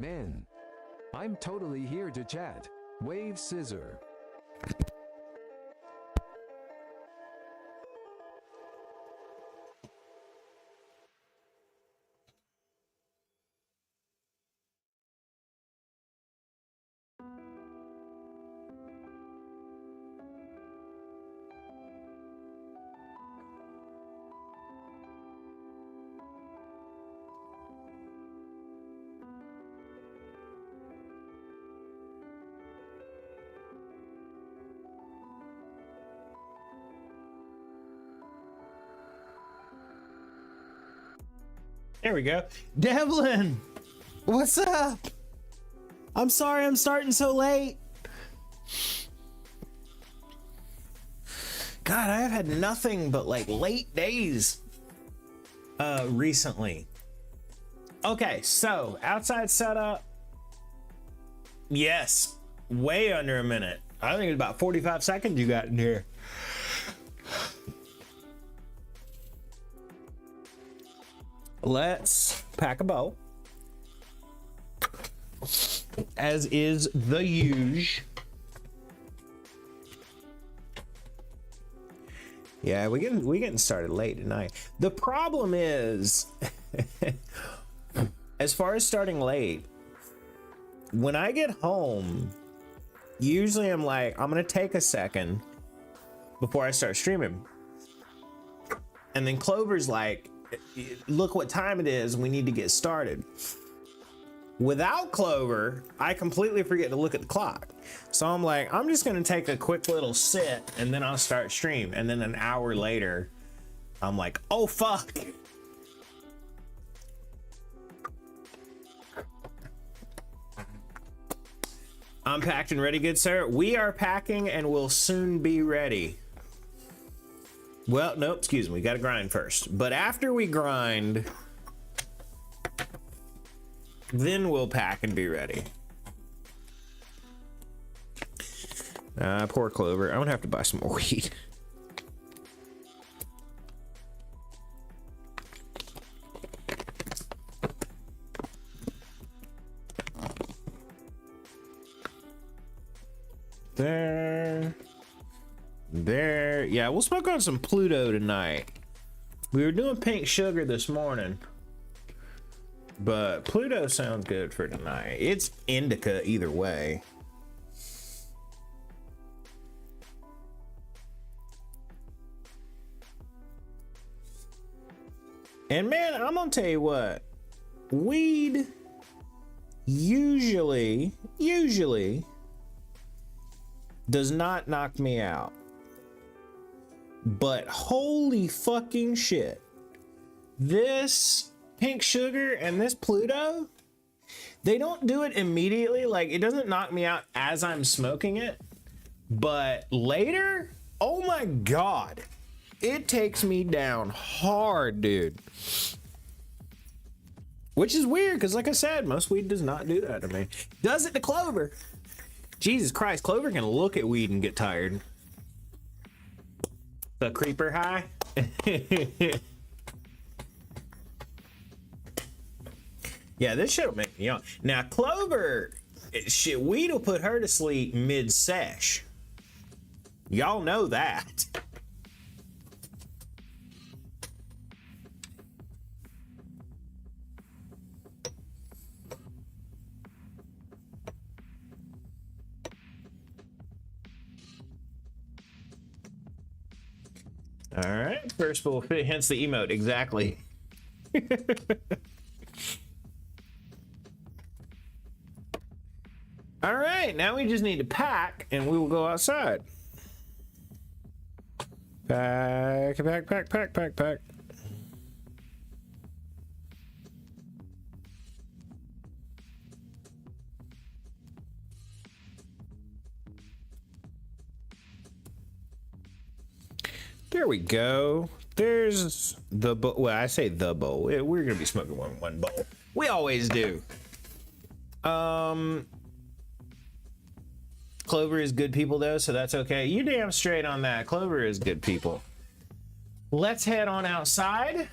Man, I'm totally here to chat. Wave scissor. There we go. Devlin, what's up? I'm sorry I'm starting so late. God, I have had nothing but like late days recently. Okay, so outside setup. Yes, way under a minute. I think it's about 45 seconds you got in here. Let's pack a bow, as is the usual. Yeah, we getting started late tonight. The problem is, as far as starting late, when I get home, usually I'm like, I'm gonna take a second before I start streaming, and then Clover's like, look what time it is, we need to get started. Without Clover, I completely forget to look at the clock. So I'm like, I'm just gonna take a quick little sit and then I'll start stream. And then an hour later, I'm like, oh fuck. I'm packed and ready, good sir. We are packing and will soon be ready. Well, no, excuse me, gotta grind first. But after we grind, then we'll pack and be ready. Poor Clover. I'm gonna have to buy some more weed. There. Yeah, we'll smoke on some Pluto tonight. We were doing pink sugar this morning, but Pluto sounds good for tonight. It's indica either way. And man, I'm gonna tell you what, weed usually does not knock me out. But holy fucking shit. This pink sugar and this Pluto, they don't do it immediately. Like, it doesn't knock me out as I'm smoking it. But later, oh my God, it takes me down hard, dude. Which is weird, because like I said, most weed does not do that to me. Does it to Clover? Jesus Christ, Clover can look at weed and get tired. The creeper high. Yeah, this shit'll make me young. Now Clover, shit, weed'll put her to sleep mid-sesh. Y'all know that. All right, first will fit, hence the emote, exactly. All right, now we just need to pack and we will go outside. Pack. There we go. There's the bowl. Well, I say the bowl. We're gonna be smoking one bowl. We always do. Clover is good people though, so that's okay. You damn straight on that. Clover is good people. Let's head on outside.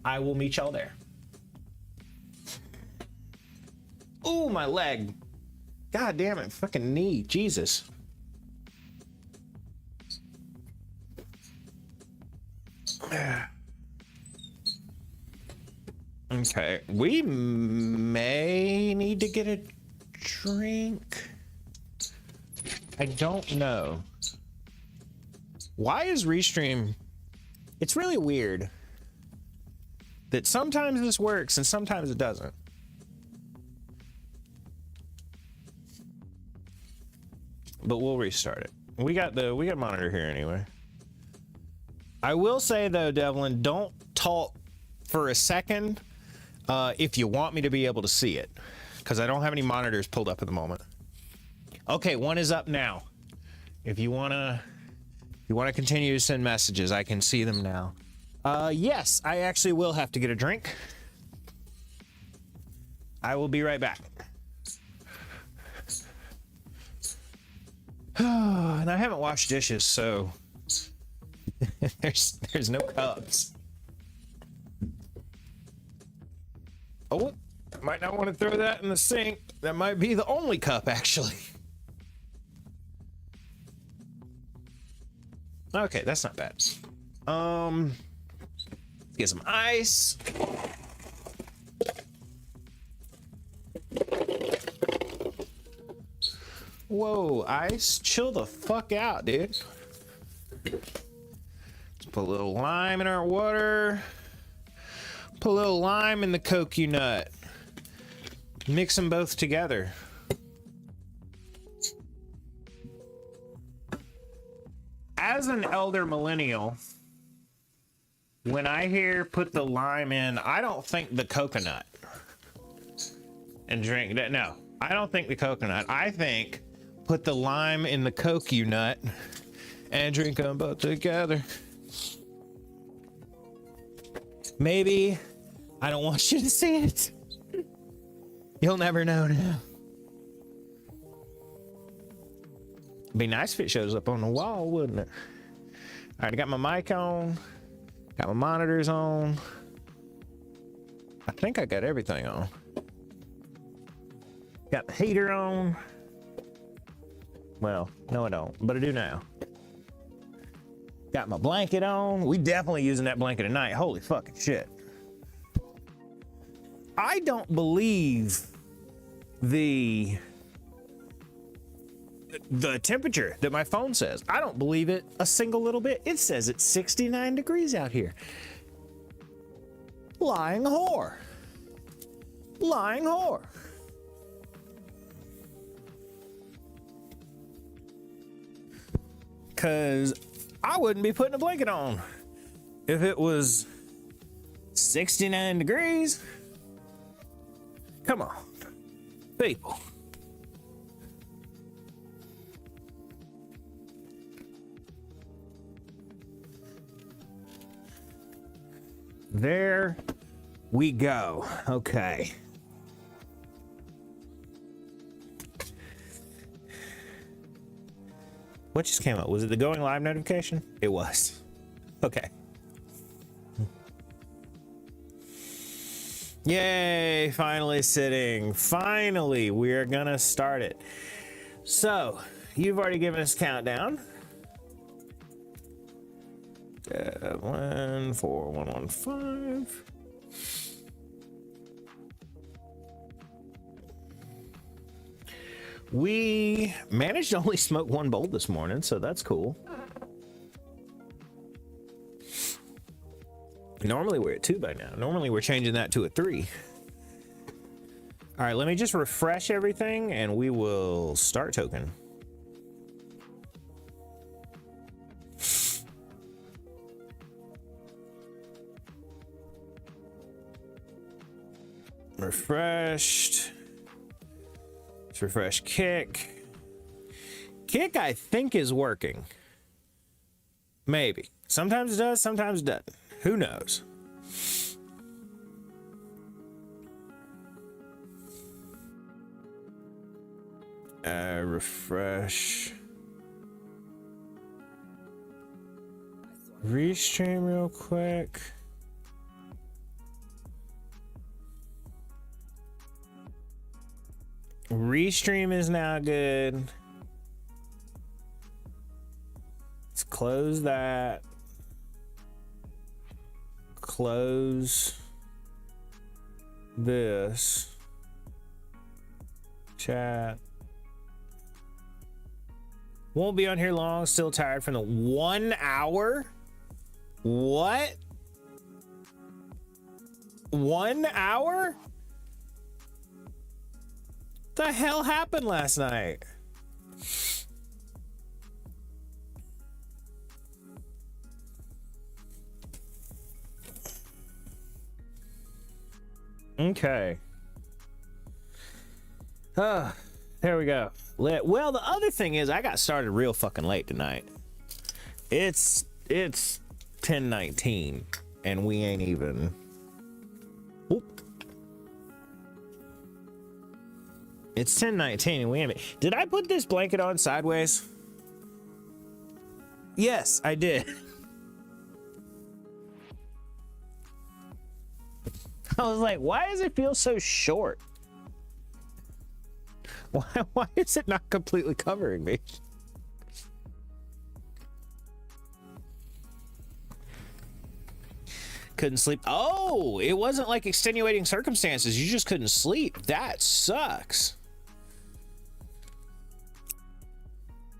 I will meet y'all there. Ooh, my leg. God damn it, fucking knee. Jesus. Okay, we may need to get a drink. I don't know. Why is Restream? It's really weird that sometimes this works and sometimes it doesn't. But we'll restart it. We got monitor here anyway. I will say though, Devlin, don't talk for a second if you want me to be able to see it, because I don't have any monitors pulled up at the moment. Okay, one is up now. If you wanna continue to send messages, I can see them now. Yes, I actually will have to get a drink. I will be right back. And I haven't washed dishes, so there's no cups. Oh, might not want to throw that in the sink. That might be the only cup, actually. Okay, that's not bad. Get some ice. Whoa, ice, chill the fuck out, dude. Let's put a little lime in our water. Put a little lime in the coconut. Mix them both together. As an elder millennial, when I hear put the lime in, I don't think the coconut and drink that. No, I don't think the coconut. I think put the lime in the coconut and drink them both together. Maybe I don't want you to see it. You'll never know now. Be nice if it shows up on the wall, wouldn't it? All right, I got my mic on. Got my monitors on. I think I got everything on. Got the heater on. Well, no I don't, but I do now. Got my blanket on. We definitely using that blanket tonight. Holy fucking shit. I don't believe the temperature that my phone says. I don't believe it a single little bit. It says it's 69 degrees out here. Lying whore. Lying whore. Cause I wouldn't be putting a blanket on if it was 69 degrees. Come on, people. There we go. Okay. What just came up? Was it the going live notification? It was. Okay. Yay, finally sitting. Finally, we're gonna start it. So, you've already given us a countdown. 14115. We managed to only smoke one bowl this morning, so that's cool. Normally we're at 2 by now. Normally we're changing that to a 3. All right, let me just refresh everything and we will start token. Refreshed. Let's refresh kick. Kick, I think, is working. Maybe. Sometimes it does, sometimes it doesn't. Who knows? Refresh. Restream real quick. Restream is now good. Let's close that. Close this. Chat. Won't be on here long. Still tired from the 1 hour. What? 1 hour? The hell happened last night? Okay. There we go. Well, the other thing is I got started real fucking late tonight. It's 10:19 and we ain't even. Oop. It's 10:19 and we ain't. Did I put this blanket on sideways? Yes, I did. I was like, why does it feel so short? Why is it not completely covering me? Couldn't sleep. Oh, it wasn't like extenuating circumstances. You just couldn't sleep. That sucks.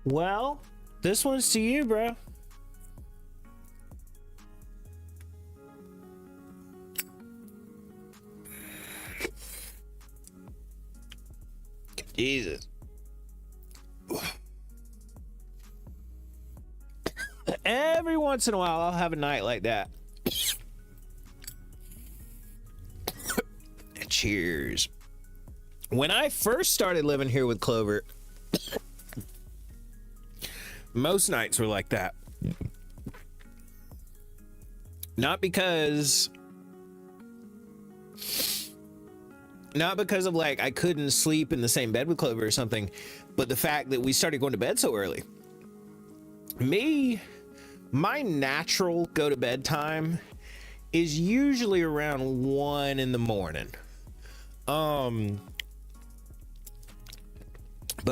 Well, this one's to you, bro. Jesus. Every once in a while, I'll have a night like that. Cheers. When I first started living here with Clover, most nights were like that. Not because of like I couldn't sleep in the same bed with Clover or something, but the fact that we started going to bed so early. My natural go to bed time is usually around 1 in the morning. But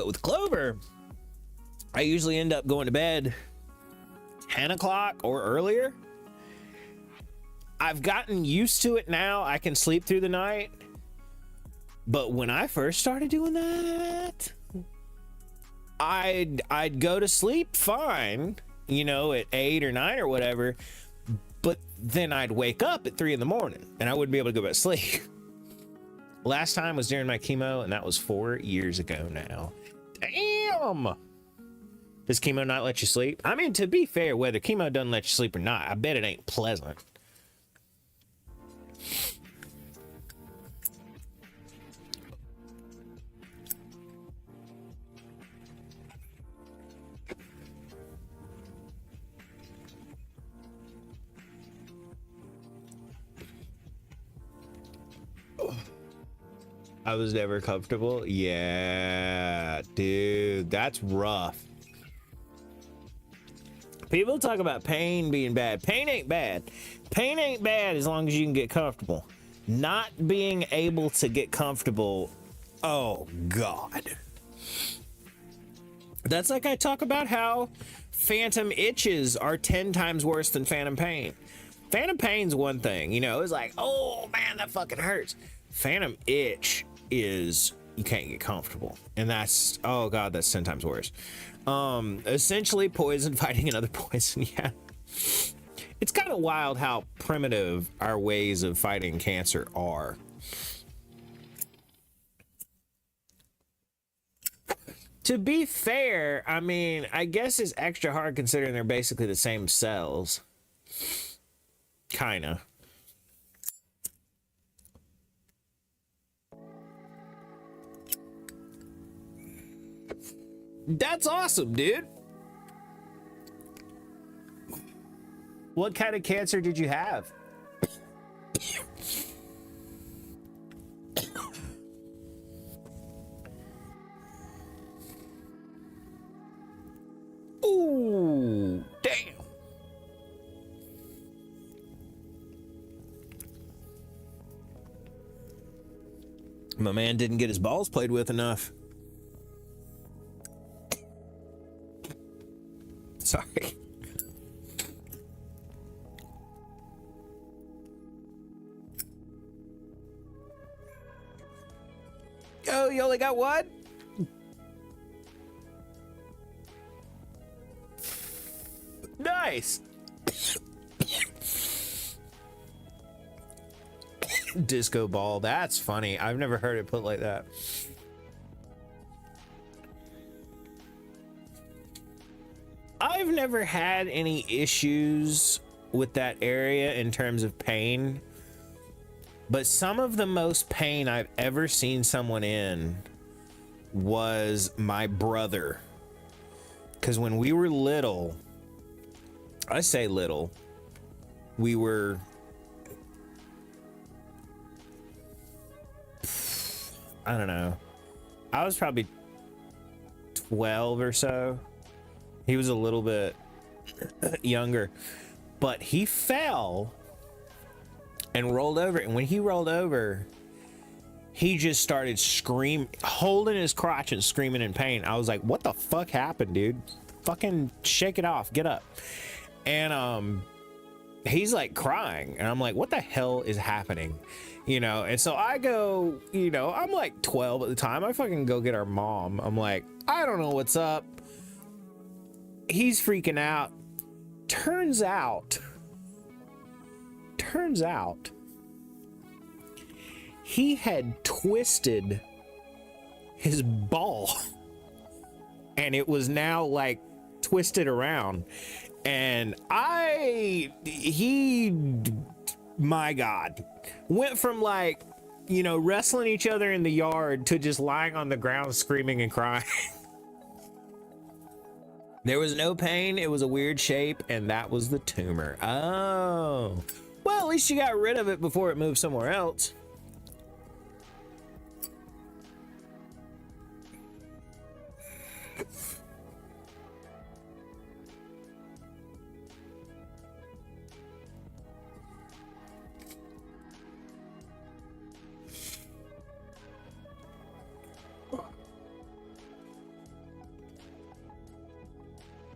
with Clover, I usually end up going to bed 10 o'clock or earlier. I've gotten used to it now. I can sleep through the night. But when I first started doing that, I'd go to sleep fine, you know, at 8 or 9 or whatever. But then I'd wake up at 3 in the morning and I wouldn't be able to go back to sleep. Last time was during my chemo, and that was 4 years ago now. Damn! Does chemo not let you sleep? I mean, to be fair, whether chemo doesn't let you sleep or not, I bet it ain't pleasant. I was never comfortable. Yeah, dude, that's rough. People talk about pain being bad. Pain ain't bad. Pain ain't bad as long as you can get comfortable. Not being able to get comfortable, oh God. That's like I talk about how phantom itches are 10 times worse than phantom pain. Phantom pain's one thing, you know, it's like, oh man, that fucking hurts. Phantom itch is you can't get comfortable, and that's, oh God, that's 10 times worse. Essentially poison fighting another poison. Yeah, it's kind of wild how primitive our ways of fighting cancer are. To be fair, I mean, I guess it's extra hard considering they're basically the same cells, kind of. That's awesome, dude. What kind of cancer did you have? Ooh, damn. My man didn't get his balls played with enough. Sorry. Oh, you only got one? Nice. Disco ball. That's funny. I've never heard it put like that. I've never had any issues with that area in terms of pain, but some of the most pain I've ever seen someone in was my brother. Because when we were little, I say little, we were, I don't know, I was probably 12 or so. He was a little bit younger, but he fell and rolled over. And when he rolled over, he just started screaming, holding his crotch and screaming in pain. I was like, what the fuck happened, dude? Fucking shake it off. Get up. And he's like crying. And I'm like, what the hell is happening? You know, and so I go, you know, I'm like 12 at the time. I fucking go get our mom. I'm like, I don't know what's up. He's freaking out. Turns out he had twisted his ball and it was now like twisted around. And my God, went from like, you know, wrestling each other in the yard to just lying on the ground screaming and crying. There was no pain. It was a weird shape, and that was the tumor. Oh. Well, at least you got rid of it before it moved somewhere else.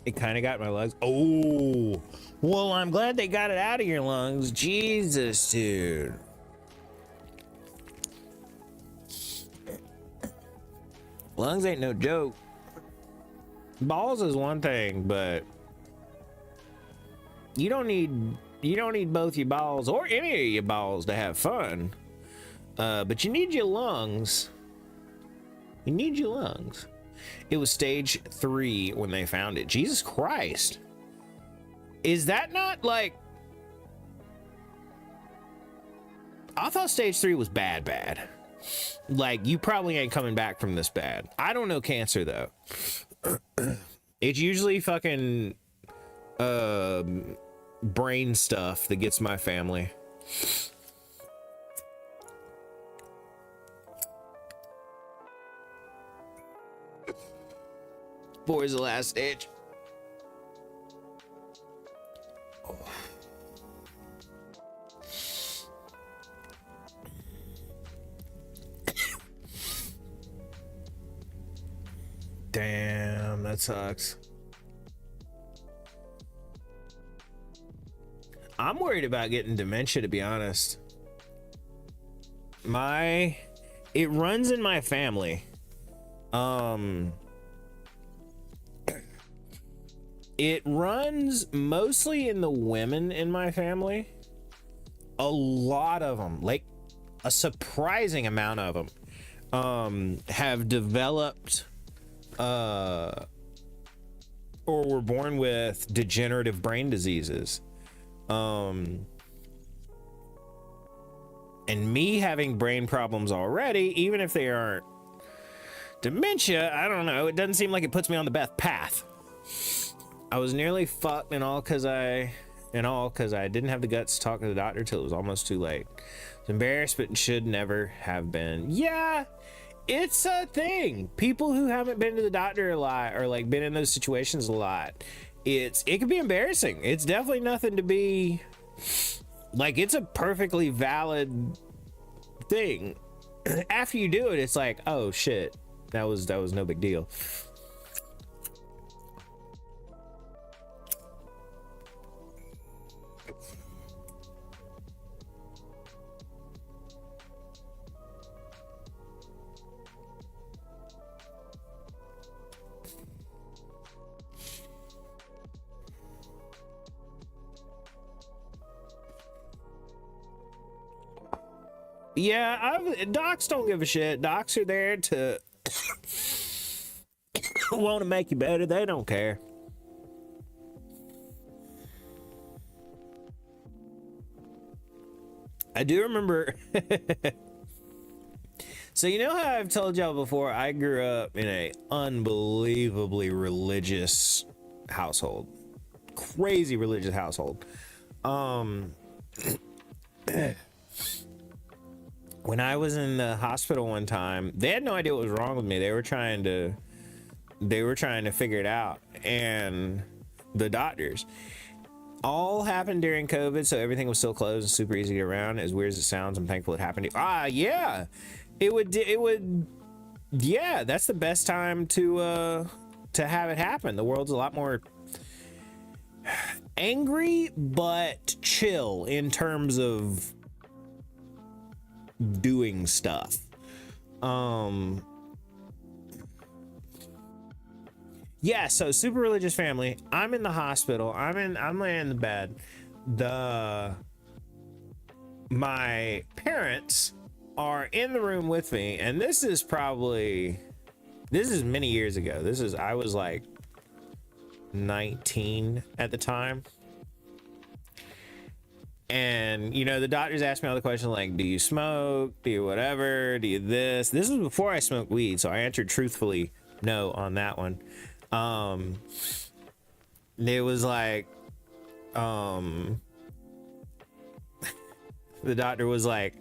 It kind of got my lungs. Oh, well, I'm glad they got it out of your lungs. Jesus, dude. Lungs ain't no joke. Balls is one thing, but you don't need both your balls or any of your balls to have fun. But you need your lungs. You need your lungs. It was stage 3 when they found it. Jesus Christ. Is that not like... I thought stage 3 was bad. Like, you probably ain't coming back from this bad. I don't know cancer, though. It's usually fucking brain stuff that gets my family. Four is the last stage. Oh. Damn, that sucks. I'm worried about getting dementia, to be honest. It runs in my family. It runs mostly in the women in my family. A lot of them, like a surprising amount of them, have developed or were born with degenerative brain diseases. And me having brain problems already, even if they aren't dementia, I don't know, it doesn't seem like it puts me on the best path. I was nearly fucked and all because I didn't have the guts to talk to the doctor till it was almost too late. It's embarrassed, but should never have been. Yeah, it's a thing. People who haven't been to the doctor a lot or like been in those situations a lot, it can be embarrassing. It's definitely nothing to be like, it's a perfectly valid thing. after you do it, it's like, oh shit, that was no big deal. Yeah, docs don't give a shit. Docs are there to want to make you better. They don't care. I do remember. So you know how I've told y'all before, I grew up in a unbelievably religious household. Crazy religious household. When I was in the hospital one time, they had no idea what was wrong with me. They were trying to figure it out. And the doctors, all happened during COVID, so everything was still closed and super easy to get around. As weird as it sounds, I'm thankful it happened. Yeah. It would yeah, that's the best time to have it happen. The world's a lot more angry but chill in terms of doing stuff. Yeah, so super religious family. I'm in the hospital. I'm laying in the bed. My parents are in the room with me, and this is many years ago. I was like 19 at the time. And you know, the doctors asked me all the questions like, do you smoke, do you whatever, do you this was before I smoked weed, so I answered truthfully no on that one. It was like the doctor was like,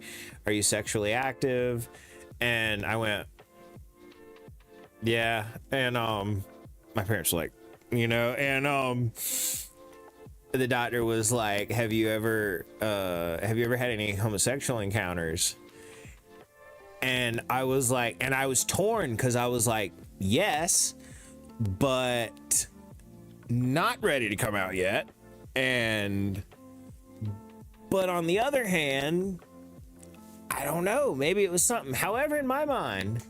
are you sexually active? And I went, yeah. And my parents were like, you know, and the doctor was like, have you ever had any homosexual encounters? And I was like, and I was torn because I was like, yes, but not ready to come out yet. But on the other hand, I don't know, maybe it was something. However, in my mind,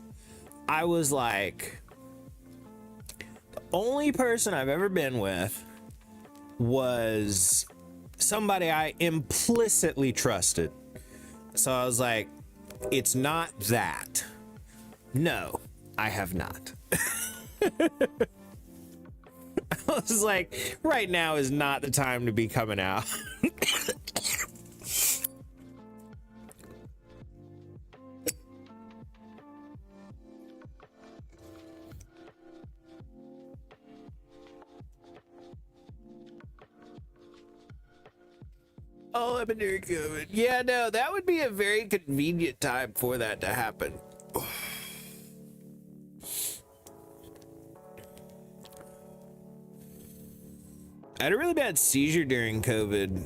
I was like, the only person I've ever been with was somebody I implicitly trusted. So I was like, it's not that. No, I have not. I was like, right now is not the time to be coming out. Oh, I've been doing good. Yeah, no, that would be a very convenient time for that to happen. I had a really bad seizure during COVID,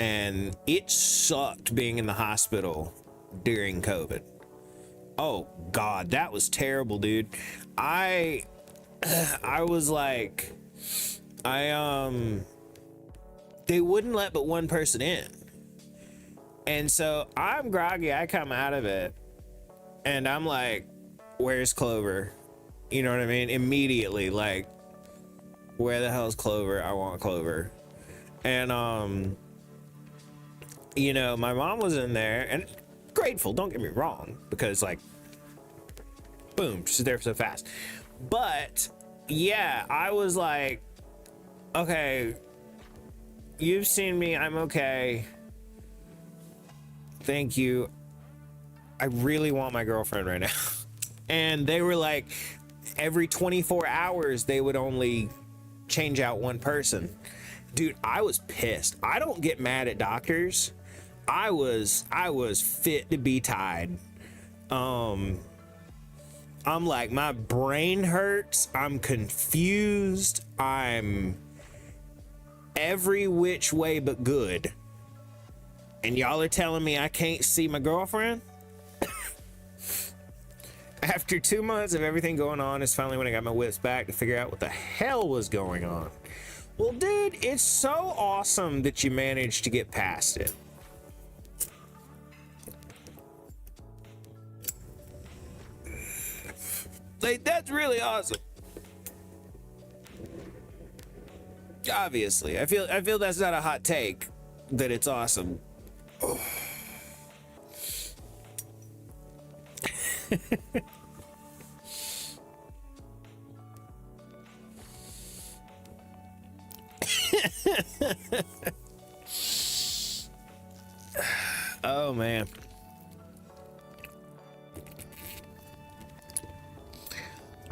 and it sucked being in the hospital during COVID. Oh God, that was terrible, dude. I was like, they wouldn't let but one person in. And so I'm groggy, I come out of it, and I'm like, where's Clover? You know what I mean? Immediately, like, where the hell is Clover? I want Clover. And you know, my mom was in there, and grateful, don't get me wrong, because like, boom, she's there so fast. But yeah, I was like, okay, you've seen me, I'm okay, thank you, I really want my girlfriend right now. And they were like, every 24 hours they would only change out one person. Dude, I was pissed. I don't get mad at doctors. I was fit to be tied. I'm like, my brain hurts, I'm confused, I'm every which way but good, and y'all are telling me I can't see my girlfriend? After 2 months of everything going on, is finally when I got my wits back to figure out what the hell was going on. Well, dude, it's so awesome that you managed to get past it. Like, that's really awesome. Obviously, I feel that's not a hot take, that it's awesome. Oh. Oh man.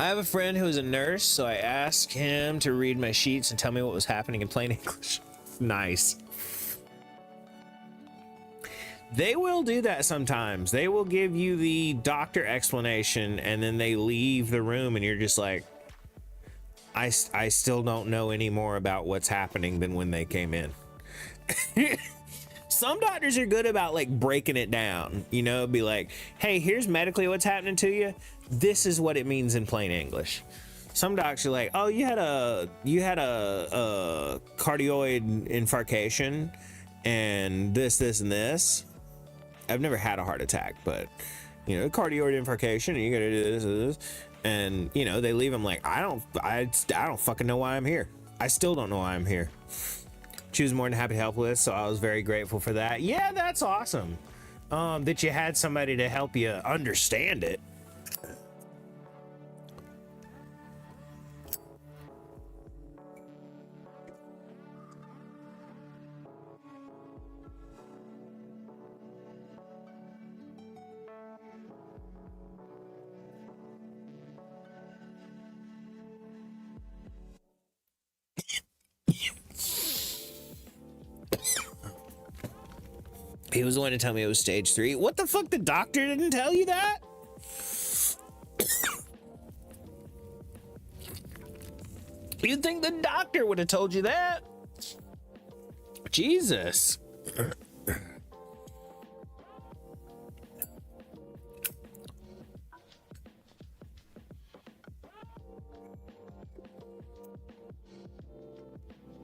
I have a friend who's a nurse, so I asked him to read my sheets and tell me what was happening in plain English. Nice. They will do that sometimes. They will give you the doctor explanation and then they leave the room and you're just like, I still don't know any more about what's happening than when they came in. Some doctors are good about like breaking it down, you know, be like, hey, here's medically what's happening to you. This is what it means in plain English. Some docs are like, oh, you had a cardioid infarction and this and this. I've never had a heart attack, but you know, cardioid infarction and you gotta do this. And you know, they leave them like, I don't fucking know why I'm here. I still don't know why I'm here. She was more than happy to help with, so I was very grateful for that. Yeah, that's awesome. That you had somebody to help you understand it. He was the one to tell me it was stage 3. What the fuck? The doctor didn't tell you that? You'd think the doctor would have told you that. Jesus.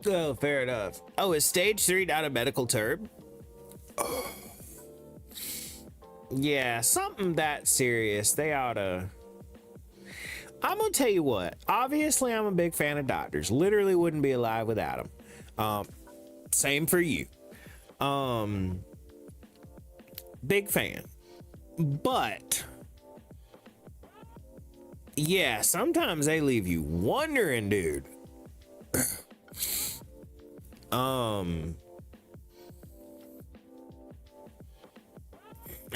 Oh, fair enough. Oh, is stage 3 not a medical term? Oh. Yeah, something that serious. They oughta. I'm gonna tell you what. Obviously, I'm a big fan of doctors. Literally wouldn't be alive without them. Same for you. Big fan. But yeah, sometimes they leave you wondering, dude.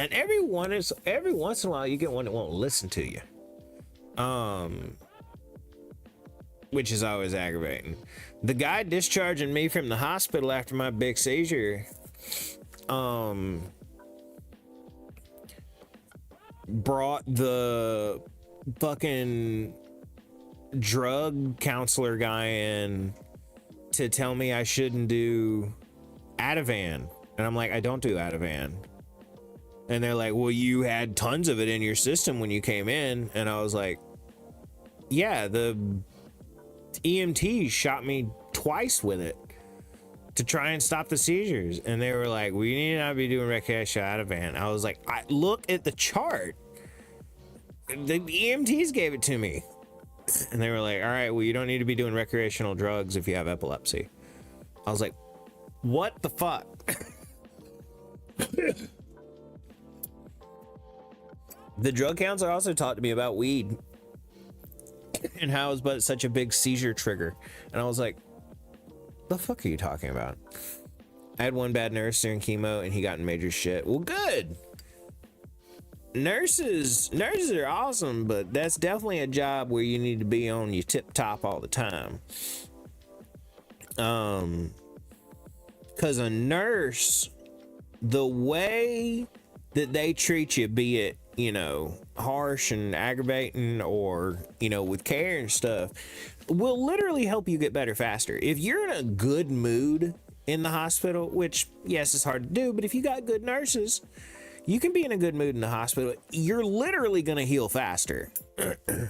And every once in a while you get one that won't listen to you. Which is always aggravating. The guy discharging me from the hospital after my big seizure, brought the fucking drug counselor guy in to tell me I shouldn't do Ativan. And I'm like, I don't do Ativan. And they're like, well, you had tons of it in your system when you came in. And I was like, yeah, the EMT shot me twice with it to try and stop the seizures. And they were like, we need not be doing recreational Ativan. I was like, look at the chart. The EMTs gave it to me. And they were like, all right, well, you don't need to be doing recreational drugs if you have epilepsy. I was like, what the fuck? The drug counselor also talked to me about weed and how it was but such a big seizure trigger. And I was like, the fuck are you talking about? I had one bad nurse during chemo and he got in major shit. Well, good. Nurses are awesome, but that's definitely a job where you need to be on your tip top all the time. Cause a nurse, the way that they treat you, be it, you know, harsh and aggravating or, you know, with care and stuff, will literally help you get better faster. If you're in a good mood in the hospital, which yes, it's hard to do, but if you got good nurses, You can be in a good mood in the hospital. You're literally going to heal faster. I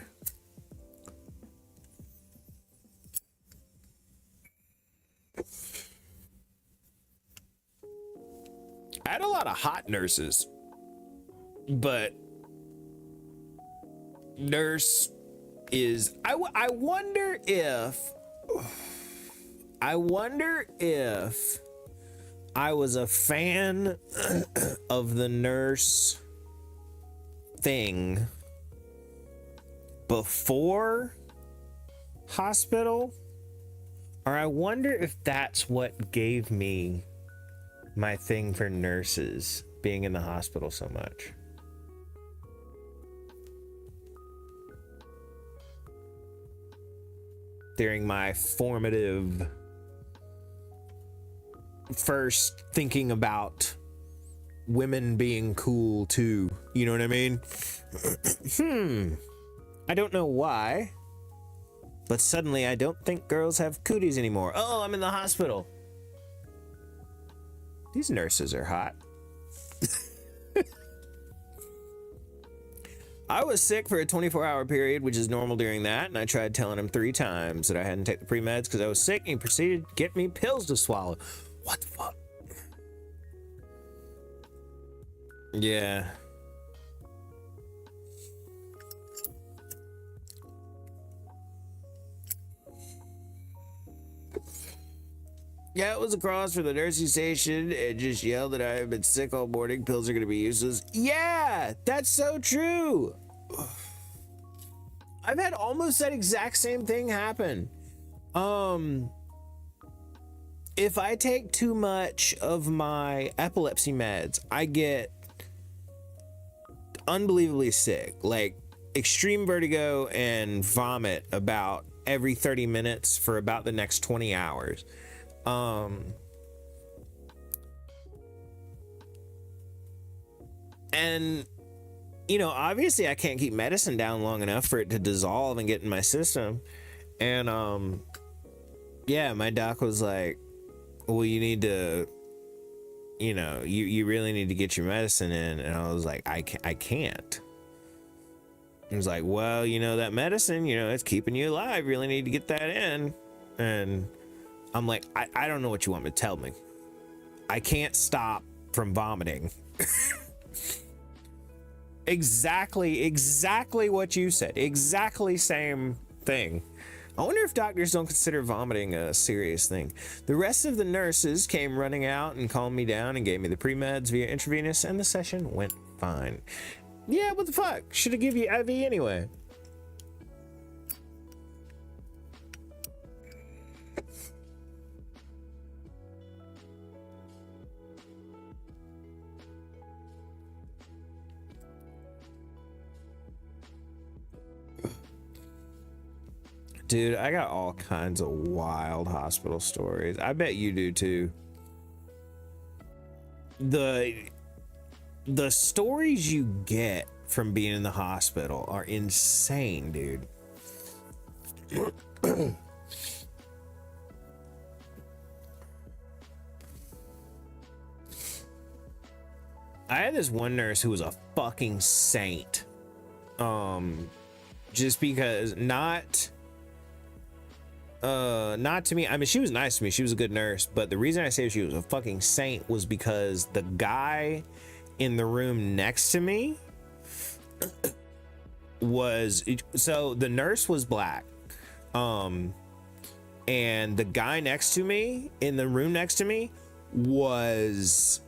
had a lot of hot nurses, but nurse is, I wonder if I was a fan of the nurse thing before hospital, or I wonder if that's what gave me my thing for nurses, being in the hospital so much. During my formative first thinking about women being cool too, you know what I mean? I don't know why, but suddenly I don't think girls have cooties anymore. Oh, I'm in the hospital. These nurses are hot. I was sick for a 24-hour period, which is normal during that, and I tried telling him 3 times that I hadn't taken the pre-meds because I was sick, and he proceeded to get me pills to swallow. What the fuck? Yeah. Yeah, it was across from the nursing station and just yelled that I have been sick all morning. Pills are going to be useless. Yeah, that's so true. I've had almost that exact same thing happen. If I take too much of my epilepsy meds, I get unbelievably sick, like extreme vertigo and vomit about every 30 minutes for about the next 20 hours. And you know, obviously I can't keep medicine down long enough for it to dissolve and get in my system. And yeah, my doc was like, well, you need to, you know, you really need to get your medicine in. And I was like, I can't. He was like, well, you know, that medicine, you know, it's keeping you alive. You really need to get that in. And I'm like, I don't know what you want me to tell me. I can't stop from vomiting. Exactly what you said. Exactly same thing. I wonder if doctors don't consider vomiting a serious thing. The rest of the nurses came running out and calmed me down and gave me the pre-meds via intravenous, and the session went fine. Yeah, what the fuck? Should have given you IV anyway. Dude, I got all kinds of wild hospital stories. I bet you do too. The stories you get from being in the hospital are insane, dude. I had this one nurse who was a fucking saint. Just because not to me. I mean, she was nice to me. She was a good nurse, but the reason I say she was a fucking saint was because the guy in the room next to me was, so the nurse was black, and the guy next to me in the room next to me was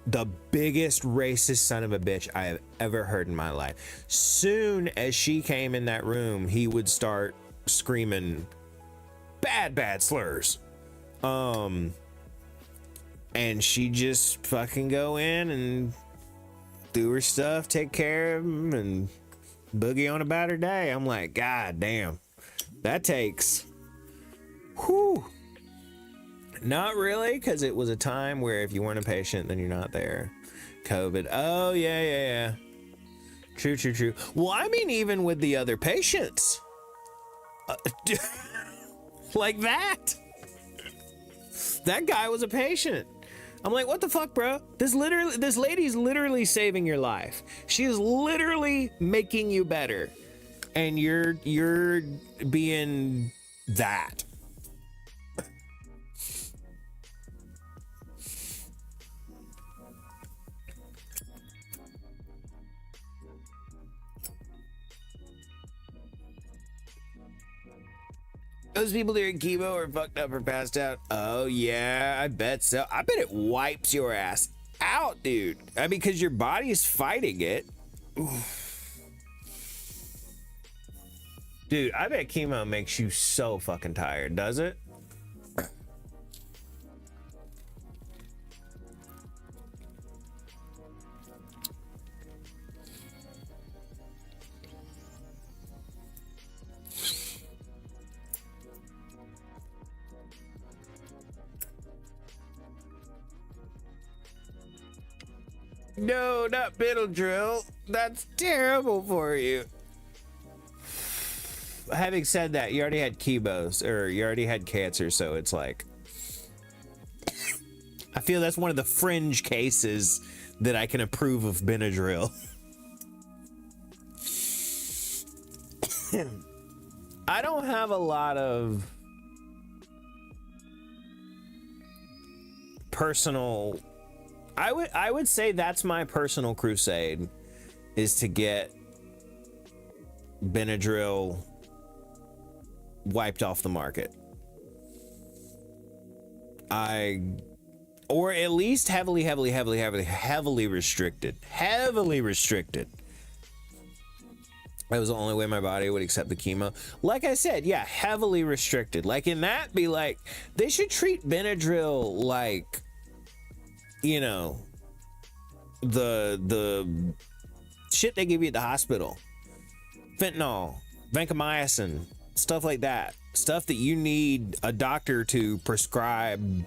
the biggest racist son of a bitch I have ever heard in my life. Soon as she came in that room, he would start screaming bad slurs. And she just fucking go in and do her stuff, take care of him, and boogie on about her day. I'm like, God damn, that takes, whew. Not really, because it was a time where if you weren't a patient, then you're not there. COVID. Oh, yeah. True. Well, I mean, even with the other patients. Like that. That guy was a patient. I'm like, what the fuck, bro? This lady's literally saving your life. She is literally making you better. And you're being that. Those people during chemo are fucked up or passed out. Oh yeah, I bet so. I bet it wipes your ass out, dude. I mean, because your body is fighting it. Oof. Dude, I bet chemo makes you so fucking tired, does it? No, not Benadryl. That's terrible for you. Having said that, you already had chemos, or you already had cancer, so it's like, I feel that's one of the fringe cases that I can approve of Benadryl. I don't have a lot of personal. I would say that's my personal crusade, is to get Benadryl wiped off the market. Or at least heavily restricted. Heavily restricted. That was the only way my body would accept the chemo. Like I said, yeah, heavily restricted. Like in that, be like, they should treat Benadryl like, you know, the shit they give you at the hospital. Fentanyl, vancomycin, stuff like that. Stuff that you need a doctor to prescribe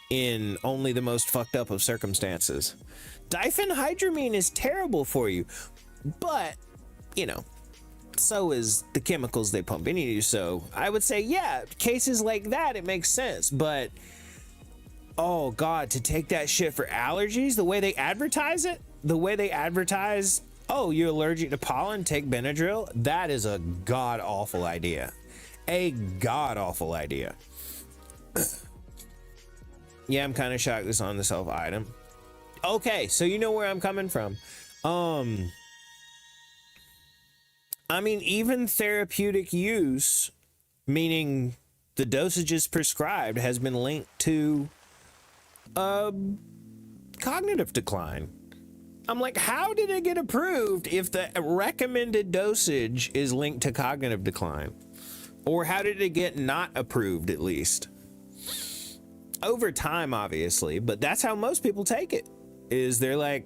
in only the most fucked up of circumstances. Diphenhydramine is terrible for you, but, you know, so is the chemicals they pump into you. So I would say, yeah, cases like that, it makes sense. But, oh God, to take that shit for allergies, the way they advertise it, oh, you're allergic to pollen, take Benadryl, that is a god-awful idea. A god-awful idea. Yeah, I'm kind of shocked this on the shelf item. Okay, so you know where I'm coming from. I mean, even therapeutic use, meaning the dosages prescribed, has been linked to cognitive decline. I'm like, how did it get approved if the recommended dosage is linked to cognitive decline? Or how did it get not approved, at least? Over time, obviously, but that's how most people take it. Is they're like,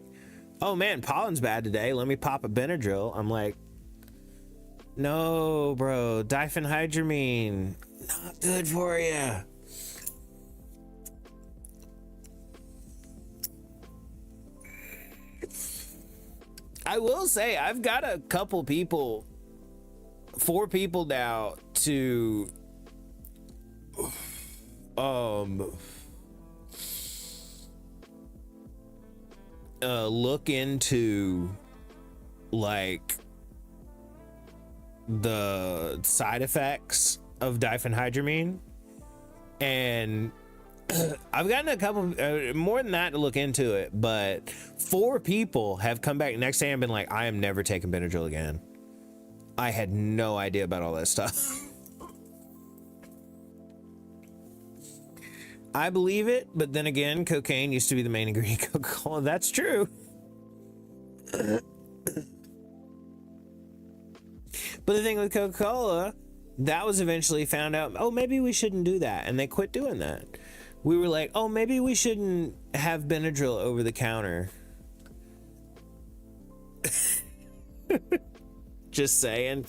oh man, pollen's bad today, let me pop a Benadryl. I'm like, no, bro, diphenhydramine, not good for you. I will say, I've got a couple people, 4 people now, to look into like the side effects of diphenhydramine, and I've gotten a couple more than that to look into it, but 4 people have come back next day and been like, I am never taking Benadryl again. I had no idea about all that stuff. I believe it, but then again, cocaine used to be the main ingredient of Coca-Cola. That's true. But the thing with Coca-Cola, that was eventually found out, oh, maybe we shouldn't do that. And they quit doing that. We were like, oh, maybe we shouldn't have Benadryl over the counter. Just saying.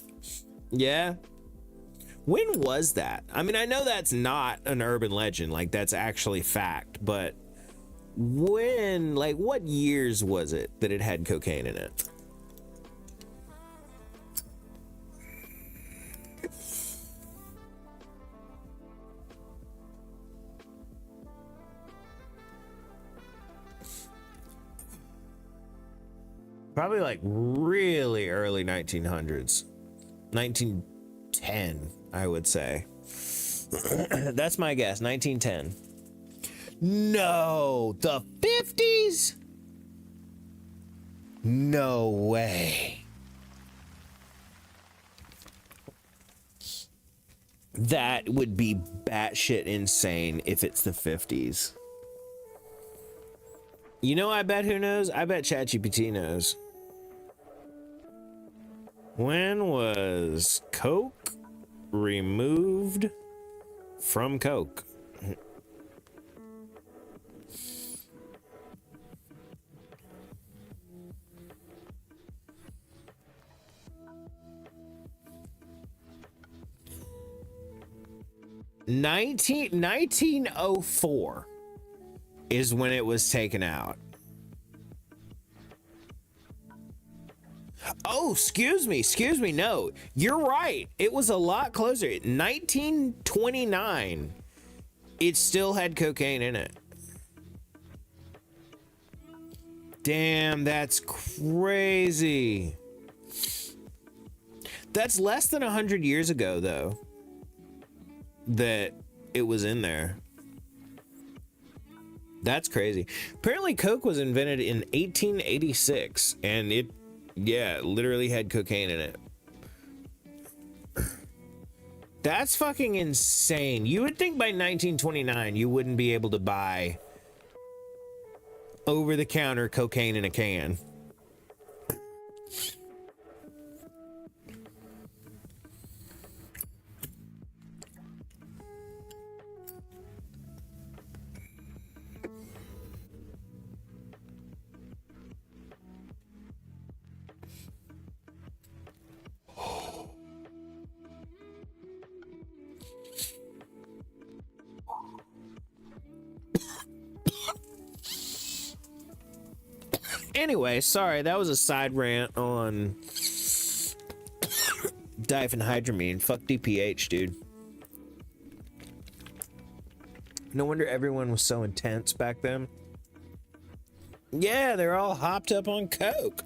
Yeah. When was that? I mean, I know that's not an urban legend, like that's actually fact, but when, like what years was it that it had cocaine in it? Probably like really early 1900s. 1910, I would say. That's my guess, 1910. No, the 50s? No way. That would be batshit insane if it's the 50s. You know, I bet who knows? I bet ChatGPT knows. When was Coke removed from Coke? Nineteen oh four is when it was taken out. Oh, excuse me. No, you're right. It was a lot closer. 1929. It still had cocaine in it. Damn, that's crazy. That's less than 100 years ago, though, that it was in there. That's crazy. Apparently, Coke was invented in 1886, and it literally had cocaine in it. That's fucking insane. You would think by 1929 you wouldn't be able to buy over-the-counter cocaine in a can. Anyway, sorry, that was a side rant on diphenhydramine. Fuck DPH, dude. No wonder everyone was so intense back then. Yeah, they're all hopped up on Coke.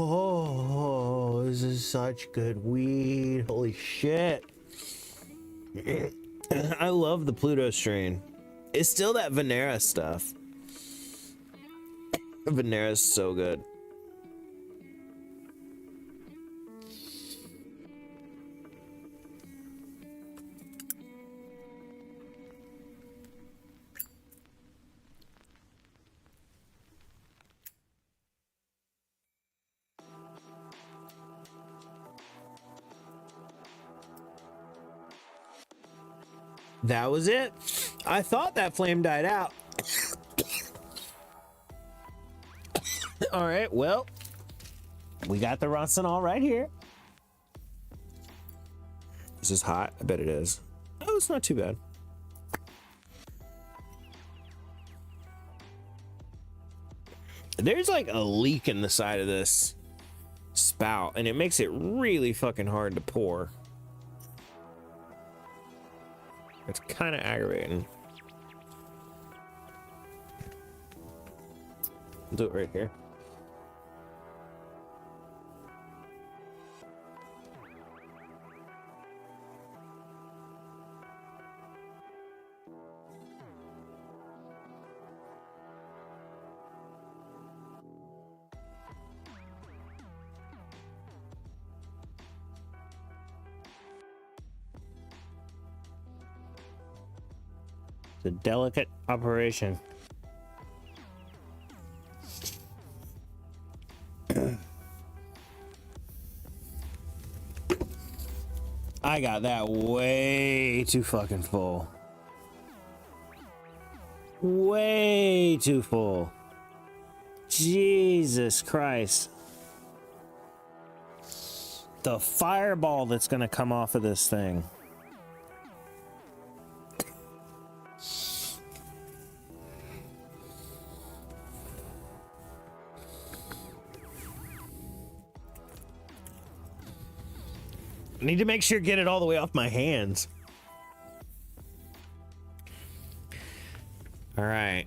Oh, this is such good weed. Holy shit. I love the Pluto strain. It's still that Venera stuff. Venera's so good. That was it. I thought that flame died out. All right, well, we got the Roncinol right here. Is this hot? I bet it is. Oh, it's not too bad. There's like a leak in the side of this spout, and it makes it really fucking hard to pour. It's kind of aggravating. I'll do it right here. It's a delicate operation. I got that way too fucking full. Way too full. Jesus Christ. The fireball that's gonna come off of this thing. I need to make sure to get it all the way off my hands. All right.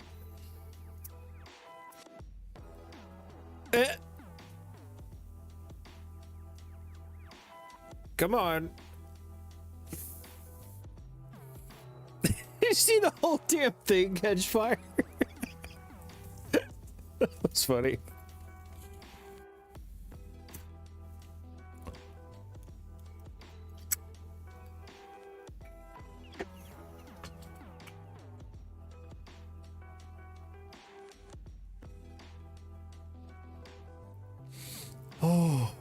Come on. You see the whole damn thing catch fire? That's funny. Oh.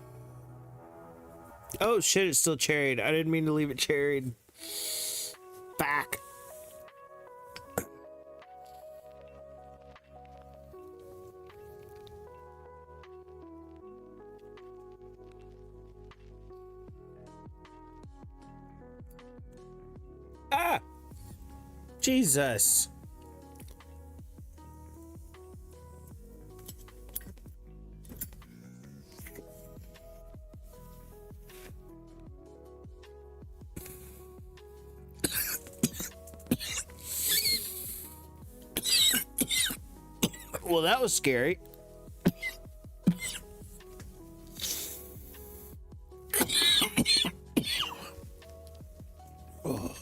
Oh shit, it's still cherried. I didn't mean to leave it cherried. Back. Ah! Jesus. Well, that was scary. Oh.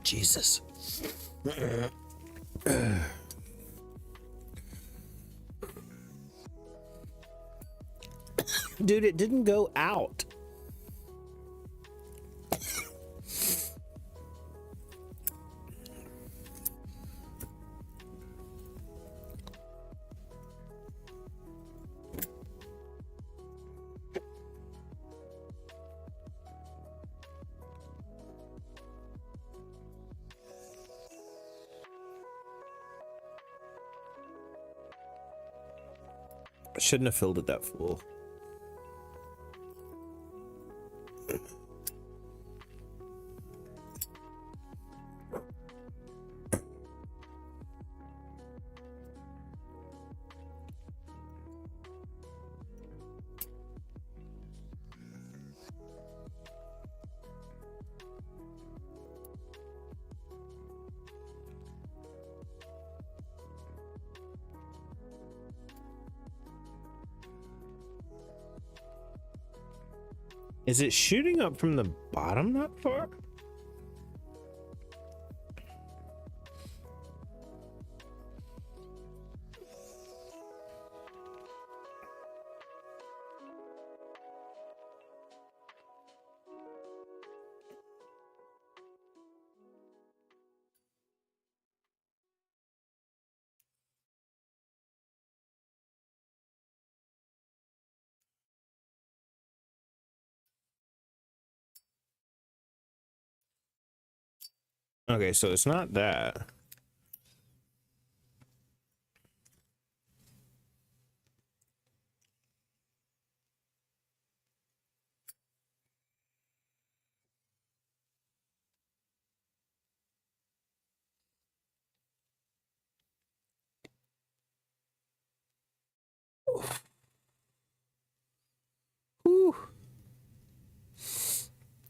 Jesus. Dude, it didn't go out. I shouldn't have filled it that full. Is it shooting up from the bottom that far? Okay, so it's not that. Whew.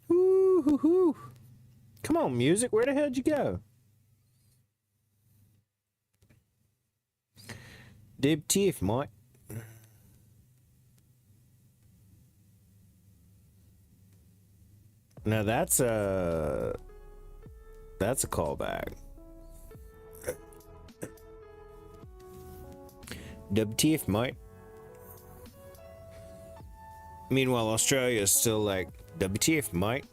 Whew, whew, whew. Come on, music. Where the hell'd you go? Dib Tiff, Mike. Now that's a callback. WTF, mate. Meanwhile, Australia is still like WTF, mate.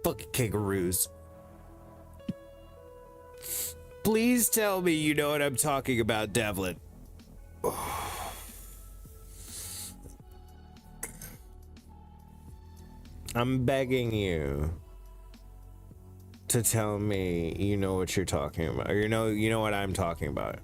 Fucking kangaroos. Please tell me you know what I'm talking about, Devlin. I'm begging you to tell me you know what you're talking about. Or you know what I'm talking about.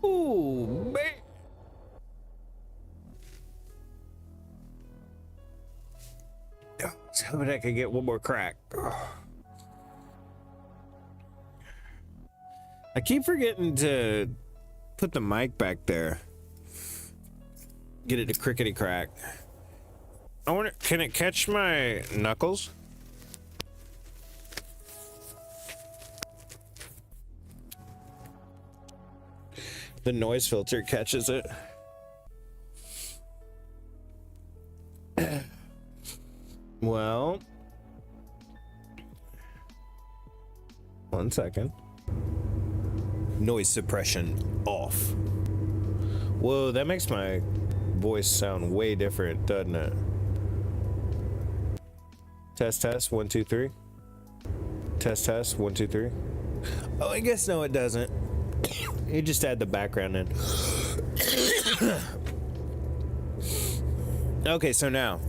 Ooh, man. I was hoping I could get one more crack. I keep forgetting to put the mic back there. Get it to crickety crack. I wonder, can it catch my knuckles? The noise filter catches it. Well, 1 second. Noise suppression off. Whoa, that makes my voice sound way different, doesn't it? Test, 1, 2, 3. Test, 1, 2, 3. Oh, I guess no, it doesn't. You just add the background in. Okay, so now.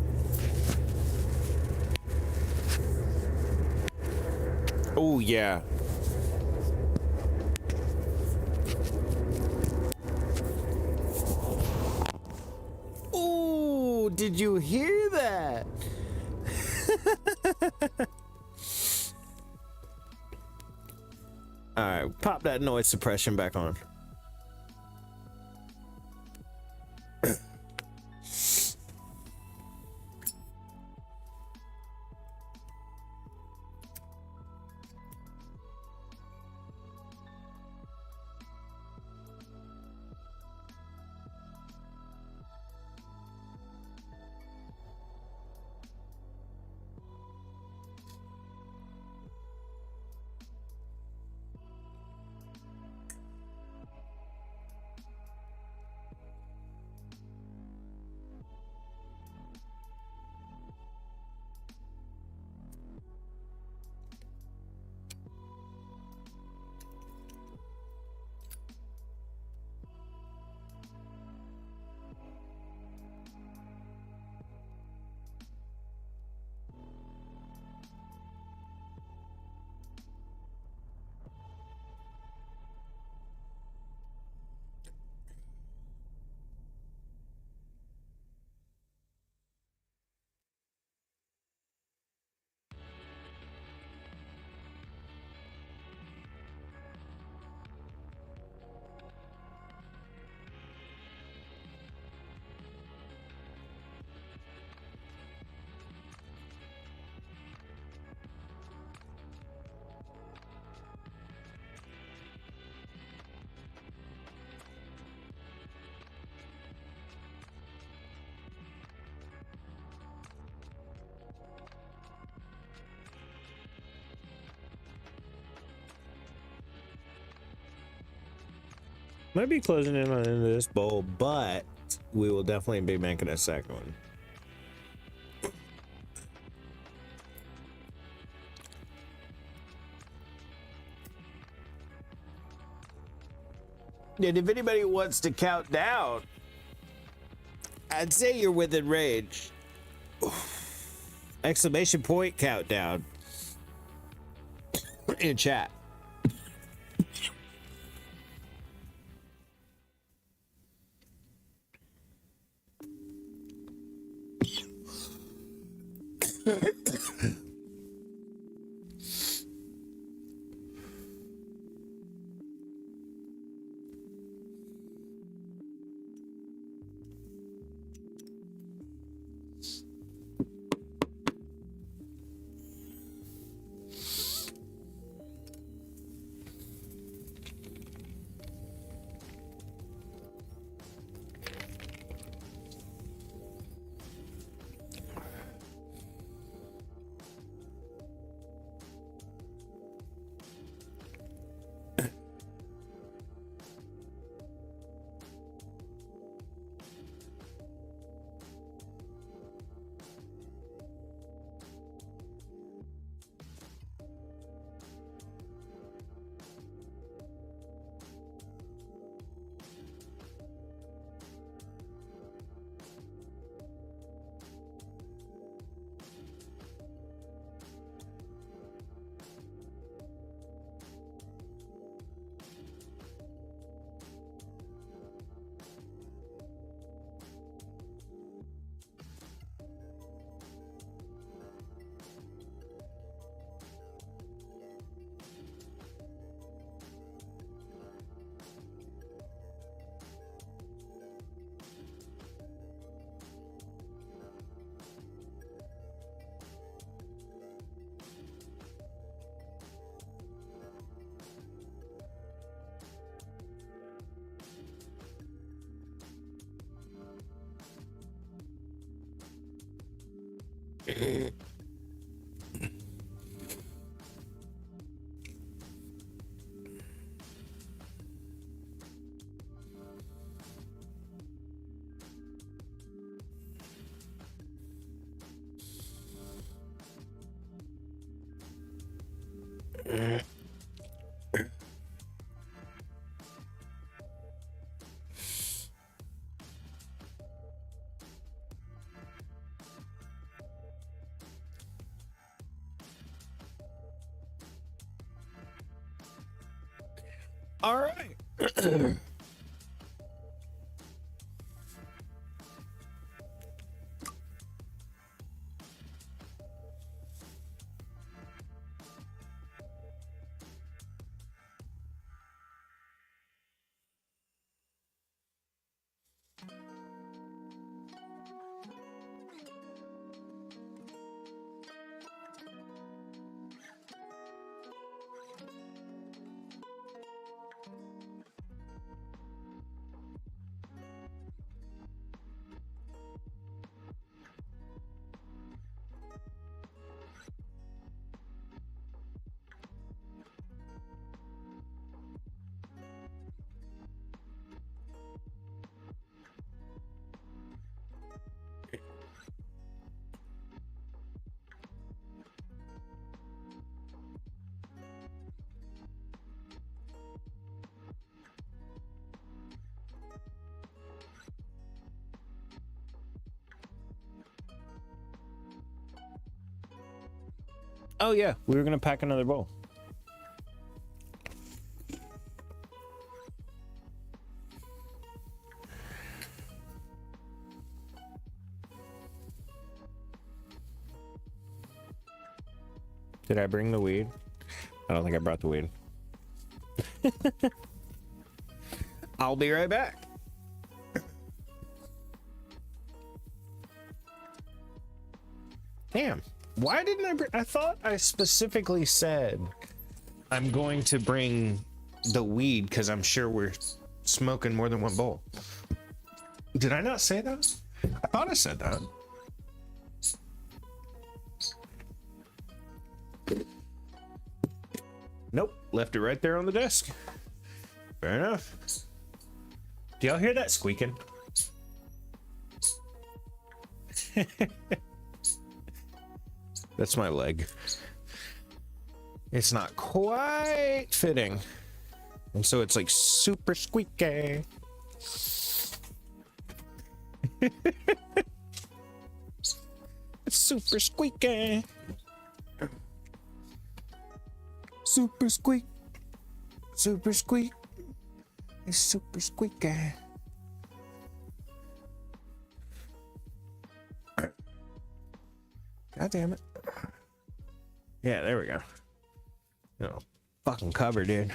Oh, yeah. Oh, did you hear that? All right, pop that noise suppression back on. Might be closing in on the end of this bowl, but we will definitely be making a second one. And if anybody wants to count down, I'd say you're within range. Exclamation point countdown in chat. All right. Oh yeah, we were gonna pack another bowl. Did I bring the weed? I don't think I brought the weed. I'll be right back. Damn. Why didn't I thought I specifically said I'm going to bring the weed because I'm sure we're smoking more than one bowl. Did I not say that? I thought I said that. Nope, left it right there on the desk. Fair enough. Do y'all hear that squeaking? That's my leg. It's not quite fitting. And so it's like super squeaky. It's super squeaky. Super squeak. Super squeak. It's super squeaky. God God damn it. Yeah, there we go. No, fucking cover, dude.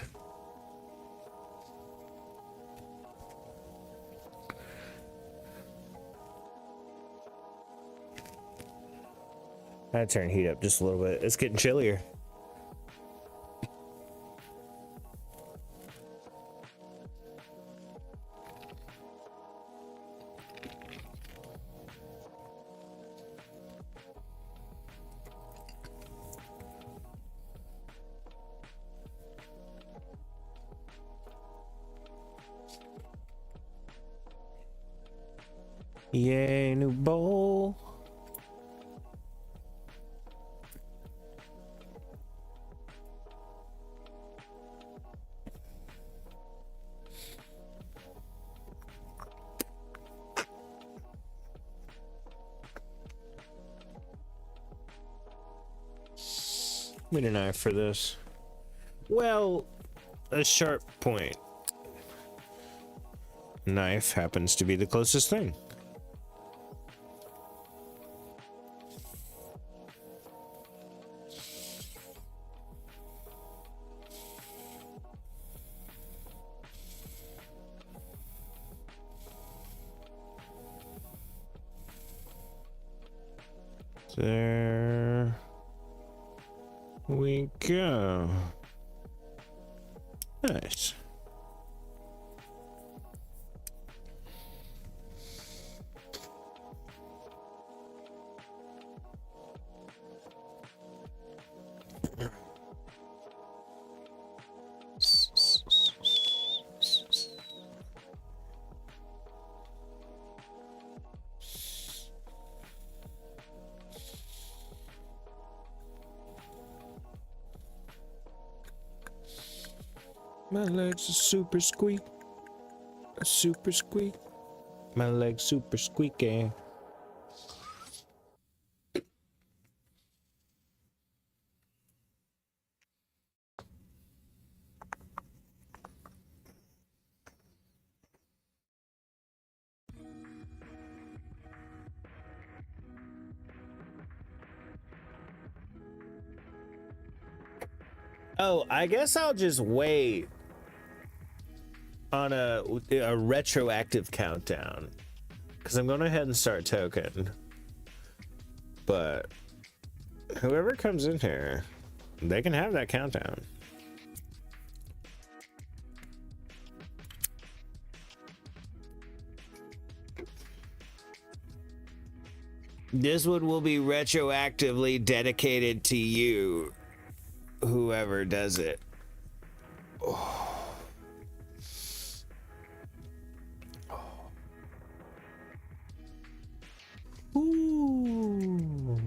I turn heat up just a little bit. It's getting chillier. Yay, new bowl. We need a knife for this. Well, a sharp point. Knife happens to be the closest thing. There we go. Nice. My legs are super squeak. Super squeak. My legs super squeaky. Oh, I guess I'll just wait on a retroactive countdown because I'm going ahead and start token. But whoever comes in here, they can have that countdown. This one will be retroactively dedicated to you, whoever does it. Oh. Ooh.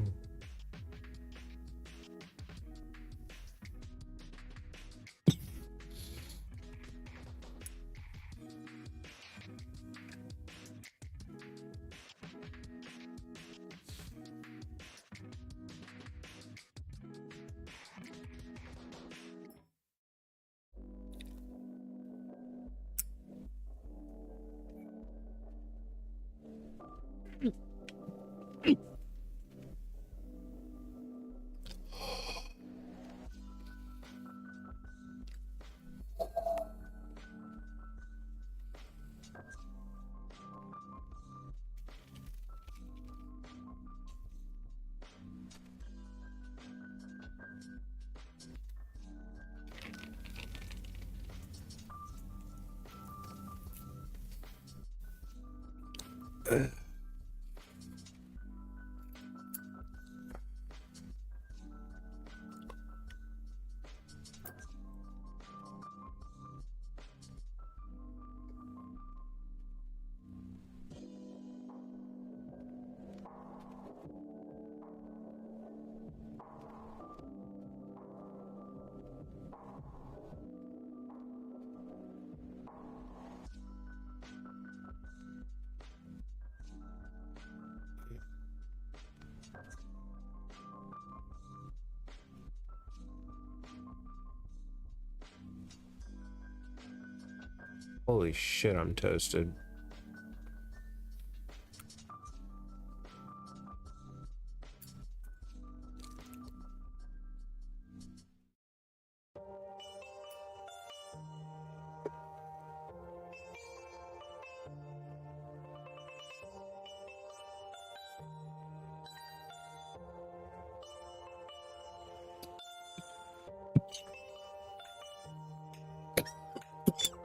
Holy shit, I'm toasted.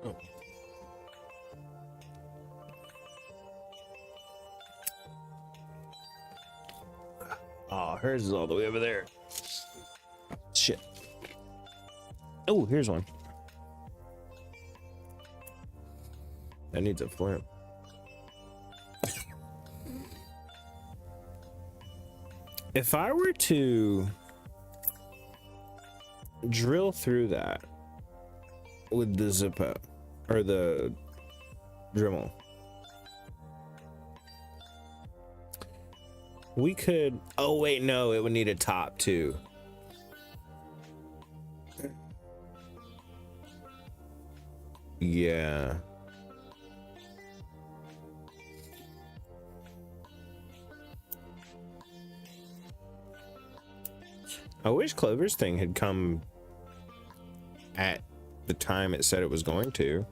Oh. Oh, hers is all the way over there. Shit. Oh, here's one. That needs a flint. If I were to drill through that with the Zippo or the Dremel, we could. Oh, wait, no, it would need a top too. Yeah. I wish Clover's thing had come at the time it said it was going to.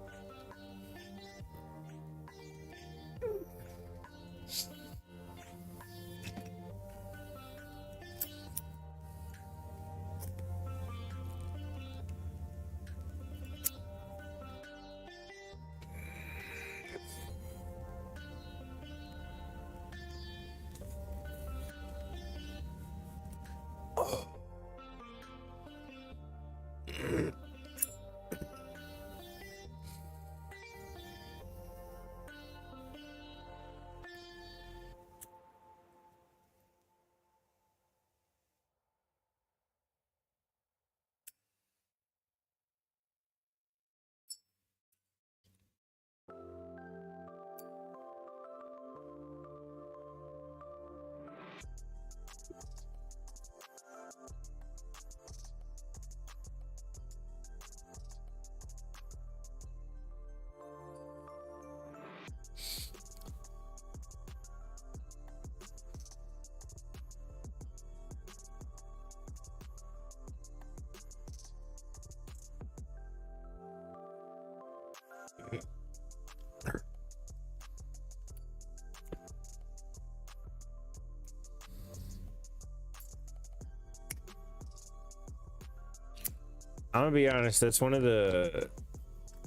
I'm gonna be honest, that's one of the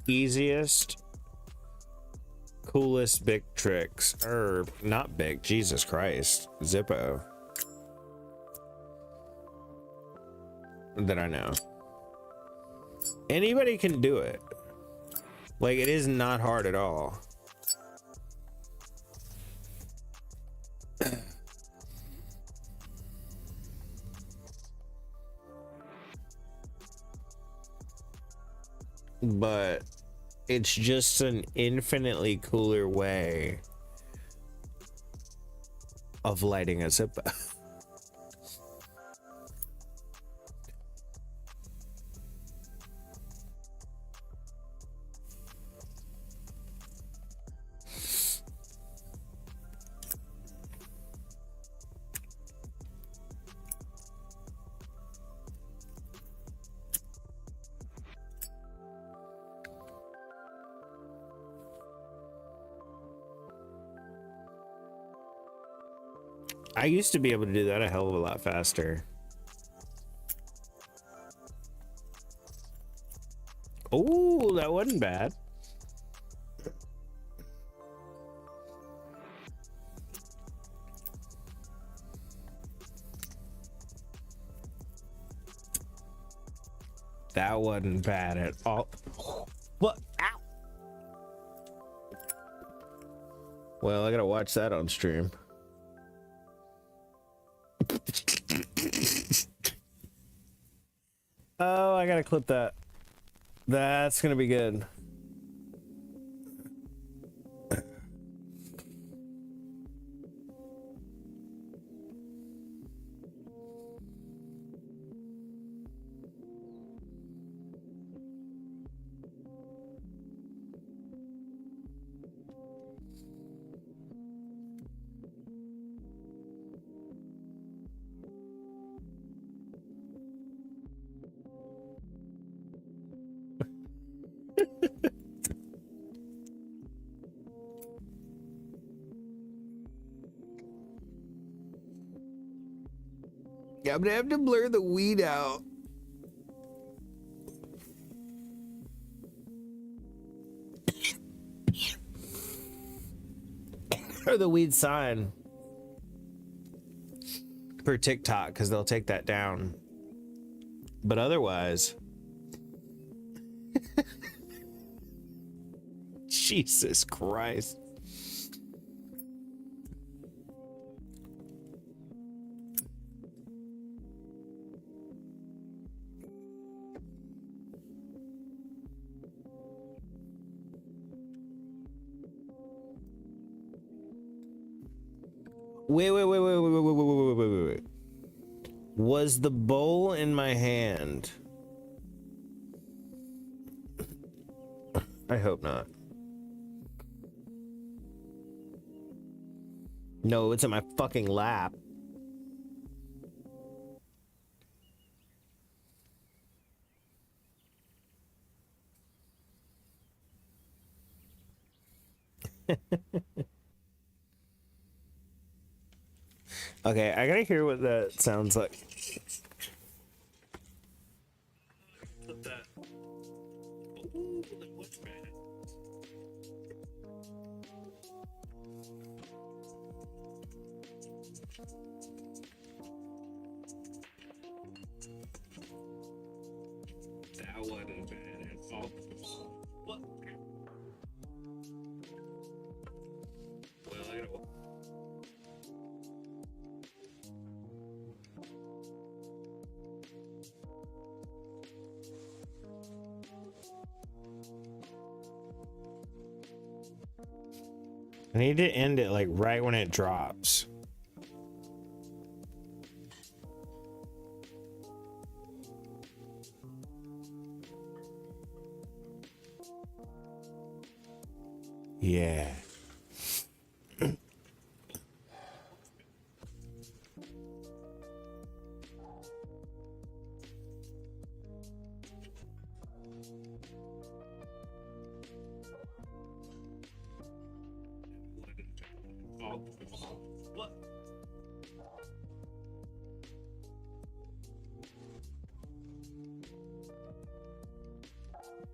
easiest, coolest big tricks, or not big, Jesus Christ, Zippo, that I know. Anybody can do it. Like, it is not hard at all. But it's just an infinitely cooler way of lighting a Zippo. I used to be able to do that a hell of a lot faster. Oh, that wasn't bad. That wasn't bad at all. What? Ow. Well, I gotta watch that on stream. Oh, I gotta clip that. That's gonna be good. I'm gonna have to blur the weed out. or the weed sign for TikTok, because they'll take that down. But otherwise, Jesus Christ. Wait. Was the bowl in my hand? I hope not. No, it's in my fucking lap. Okay, I gotta hear what that sounds like. Put that. Ooh, that was bad. That wasn't bad at all. What? Well, I gotta. I need to end it like right when it drops. Yeah. What?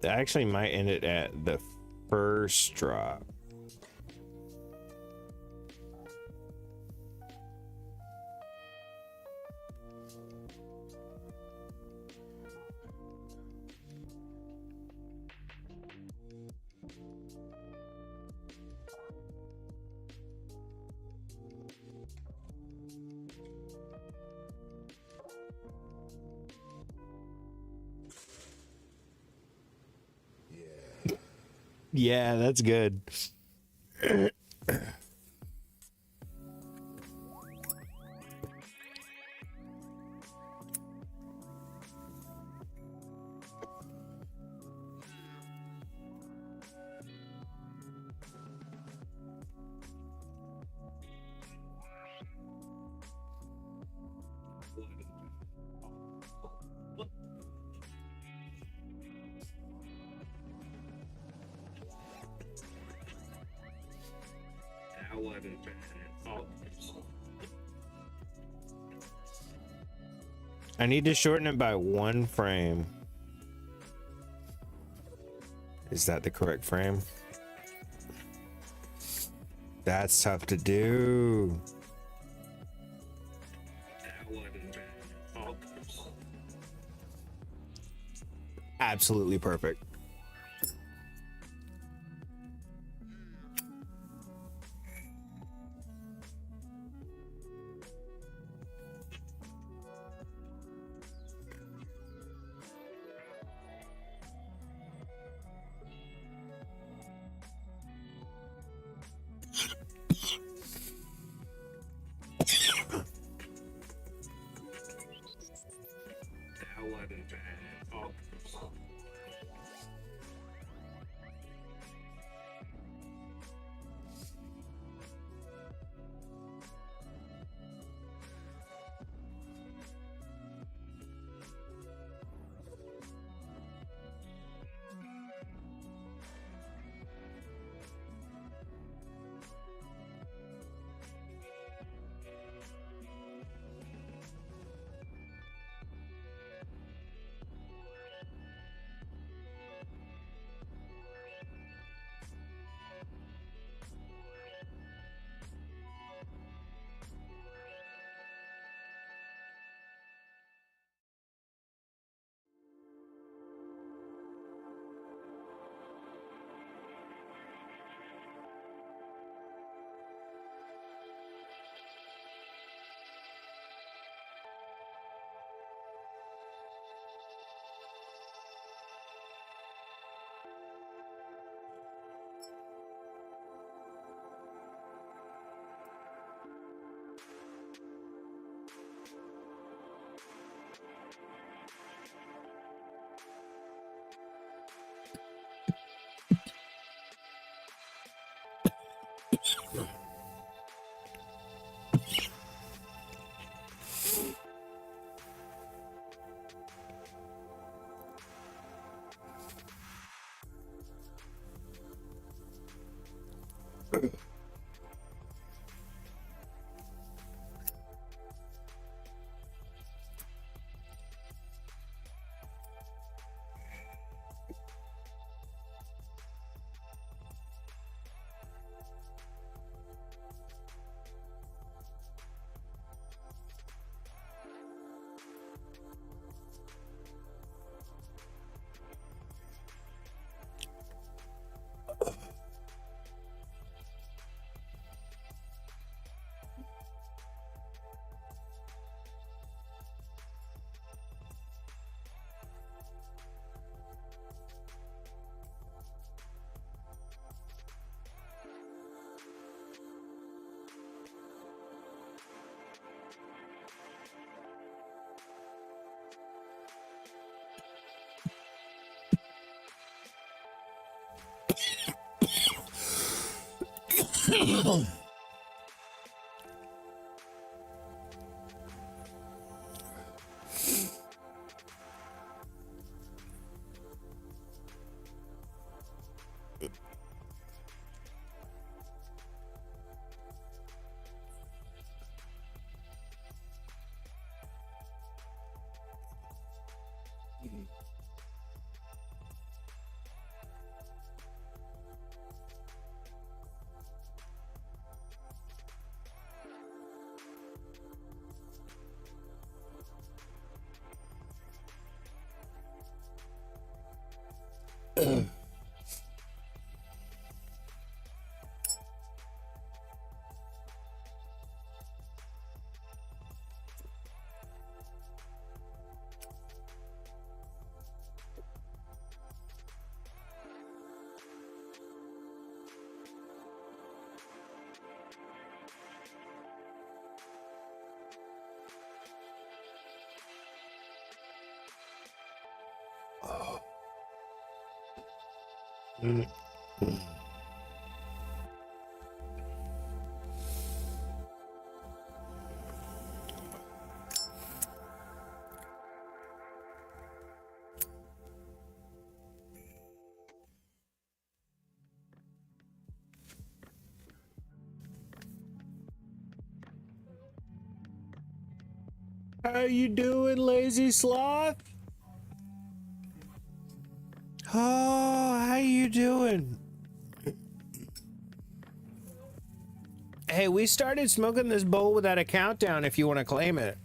That actually might end it at the first drop. Yeah, that's good. I need to shorten it by 1 frame. Is that the correct frame? That's tough to do. Absolutely perfect. How you doing, lazy sloth? Oh, how you doing? Hey, we started smoking this bowl without a countdown if you want to claim it.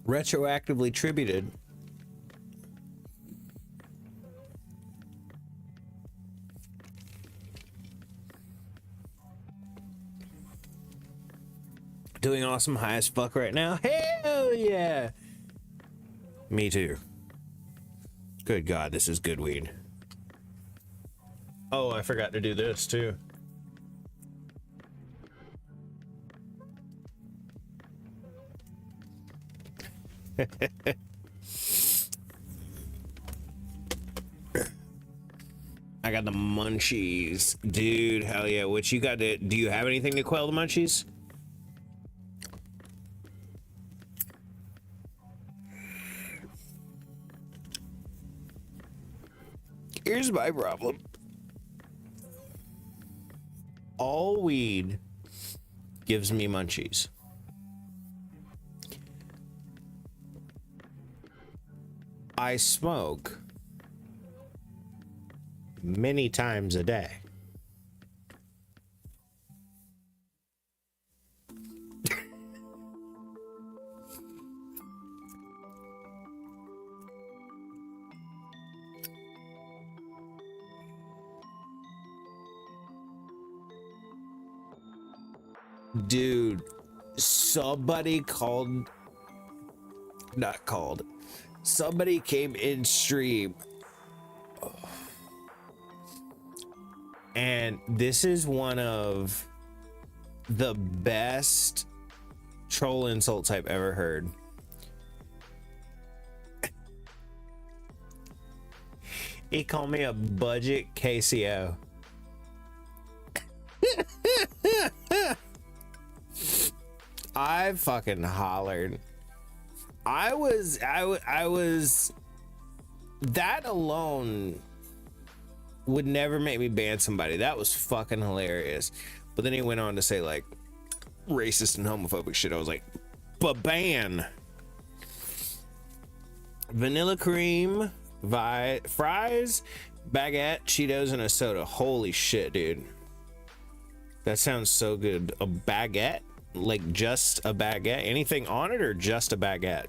Retroactively tributed. Doing awesome, high as fuck right now. Hell yeah. Me too. Good God, this is good weed. Oh, I forgot to do this too. I got the munchies. Dude, hell yeah. What you got to, do you have anything to quell the munchies? Here's my problem. All weed gives me munchies. I smoke many times a day. Dude, somebody somebody came in stream, and this is one of the best troll insults I've ever heard. He called me a budget KCO. I fucking hollered. I was that alone would never make me ban somebody. That was fucking hilarious. But then he went on to say like racist and homophobic shit. I was like, but ban. Vanilla cream, fries, baguette, Cheetos, and a soda. Holy shit, dude. That sounds so good. A baguette? Like just a baguette? Anything on it or just a baguette?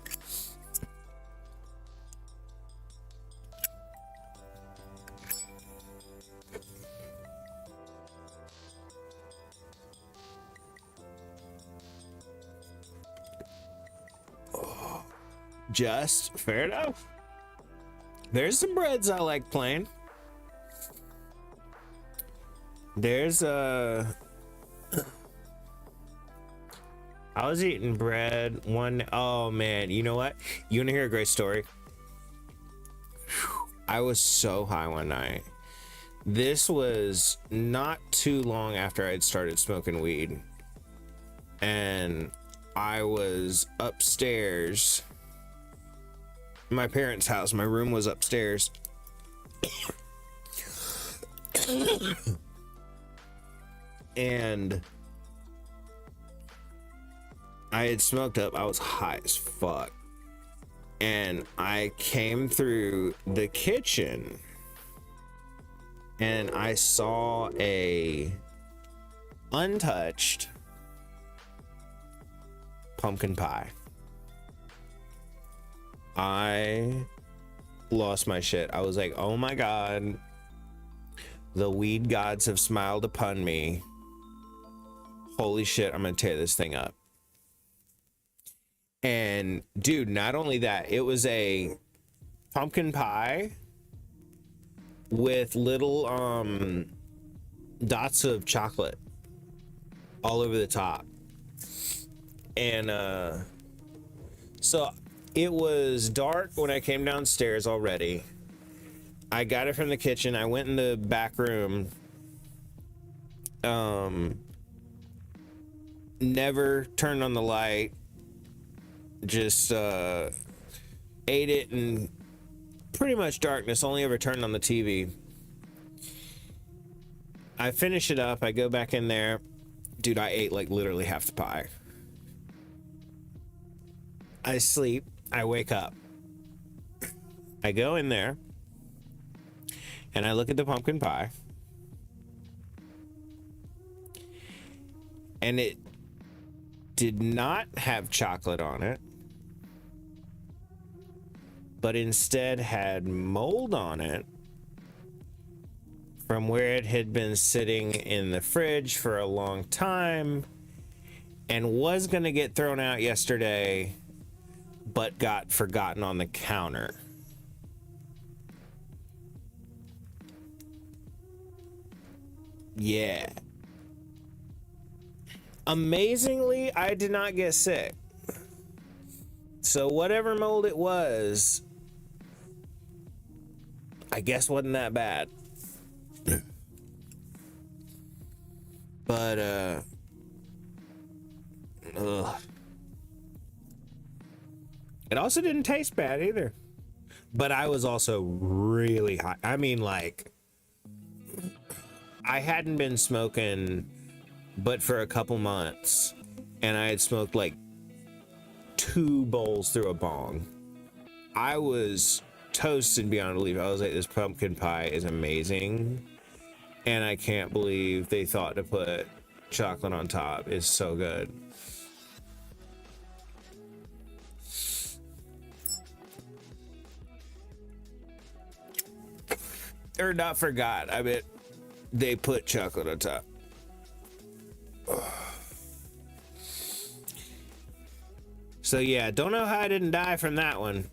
Just fair enough. There's some breads I like plain. There's I was eating bread one. Oh man, you know what? You want to hear a great story? I was so high one night. This was not too long after I'd started smoking weed, and I was upstairs. My parents' house. My room was upstairs. And I had smoked up. I was high as fuck. And I came through the kitchen and I saw a untouched pumpkin pie. I lost my shit. I was like, oh my God, the weed gods have smiled upon me. Holy shit, I'm gonna tear this thing up. And dude, not only that, it was a pumpkin pie with little dots of chocolate all over the top. And so it was dark when I came downstairs already. I got it from the kitchen. I went in the back room. Never turned on the light. Just ate it in pretty much darkness. Only ever turned on the TV. I finish it up. I go back in there. Dude, I ate like literally half the pie. I sleep. I wake up. I go in there and I look at the pumpkin pie, and it did not have chocolate on it, but instead had mold on it from where it had been sitting in the fridge for a long time and was going to get thrown out yesterday, but got forgotten on the counter. Yeah. Amazingly, I did not get sick. So whatever mold it was, I guess wasn't that bad. But it also didn't taste bad either. But I was also really high. I mean, like, I hadn't been smoking but for a couple months, and I had smoked like 2 bowls through a bong. I was toasted beyond belief. I was like, this pumpkin pie is amazing, and I can't believe they thought to put chocolate on top. It's so good. Or not forgot. I bet they put chocolate on top. So yeah, don't know how I didn't die from that one.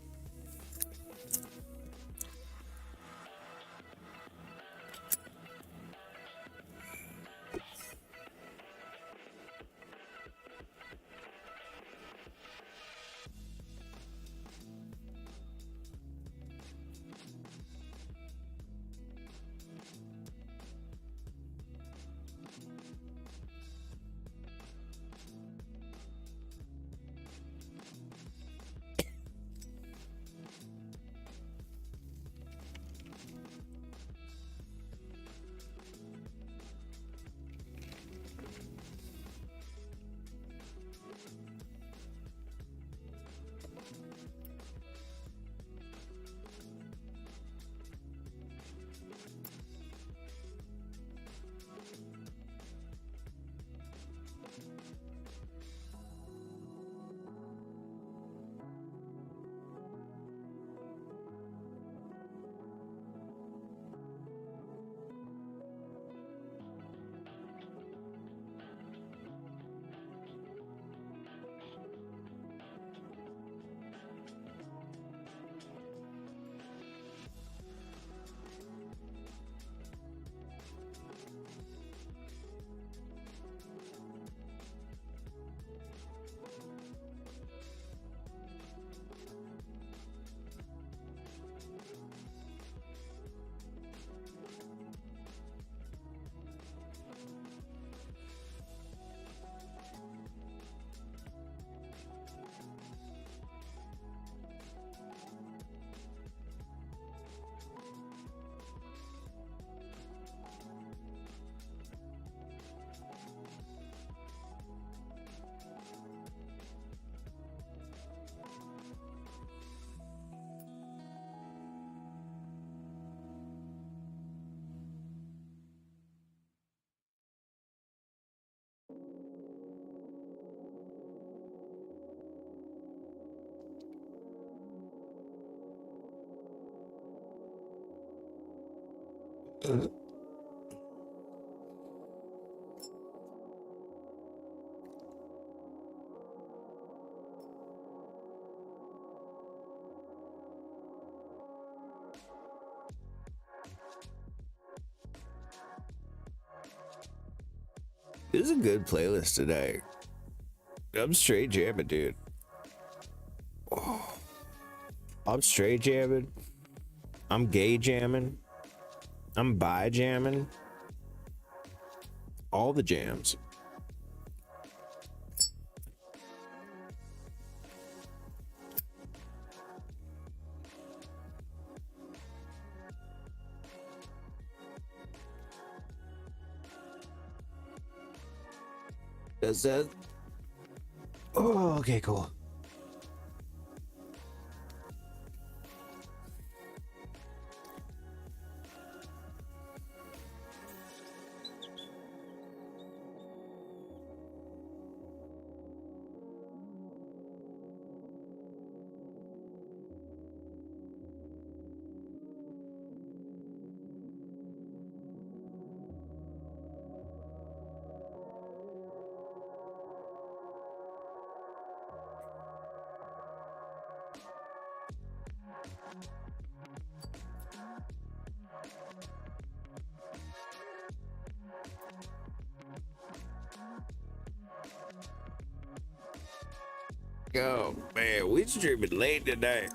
This is a good playlist today. I'm straight jamming, dude. Oh, I'm straight jamming. I'm gay jamming. I'm bi jamming. All the jams. Does that? Oh, okay, cool. Oh man, we streaming late tonight.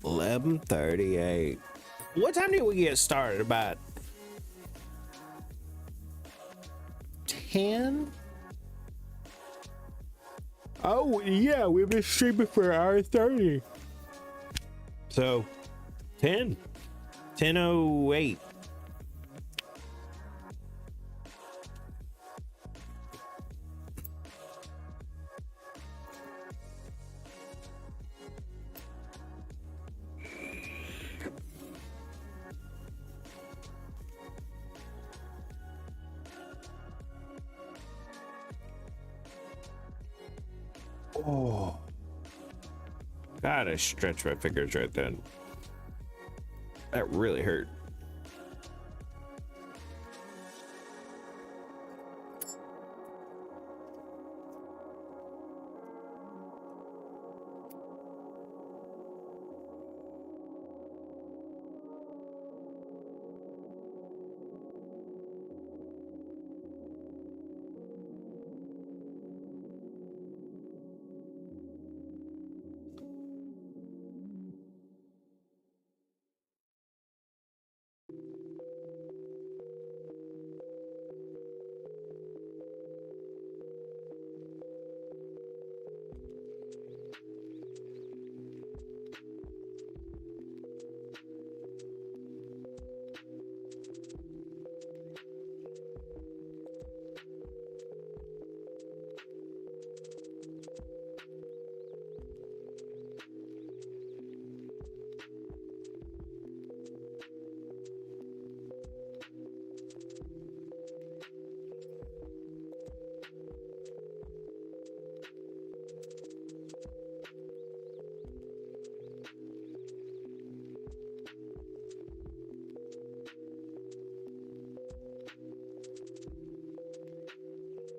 $11:38. What time did we get started? About 10? Oh yeah, we've been streaming for an hour 30. So 10:08. Oh, gotta stretch my fingers right then. That really hurt.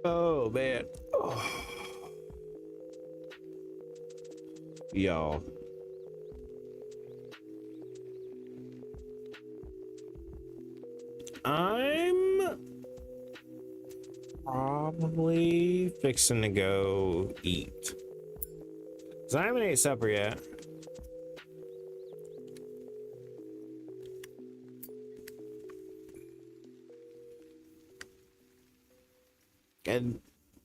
Oh man. Oh. Y'all. I'm probably fixing to go eat. 'Cause I haven't ate supper yet. And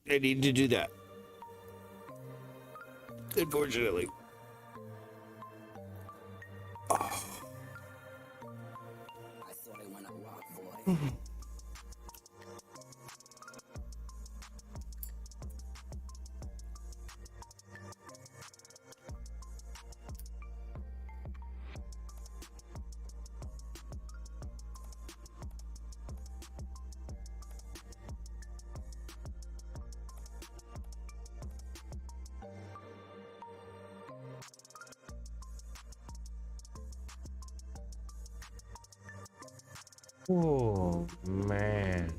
I need to do that. Unfortunately. Oh. I thought I went a rock, boy. Oh man.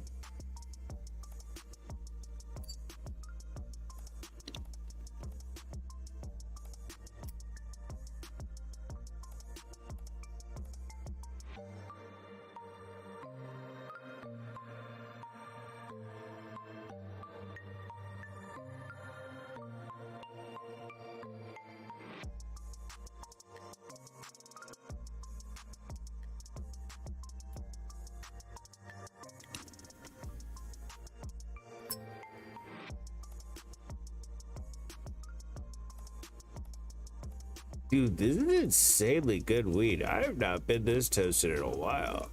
Dude, this is insanely good weed. I have not been this toasted in a while.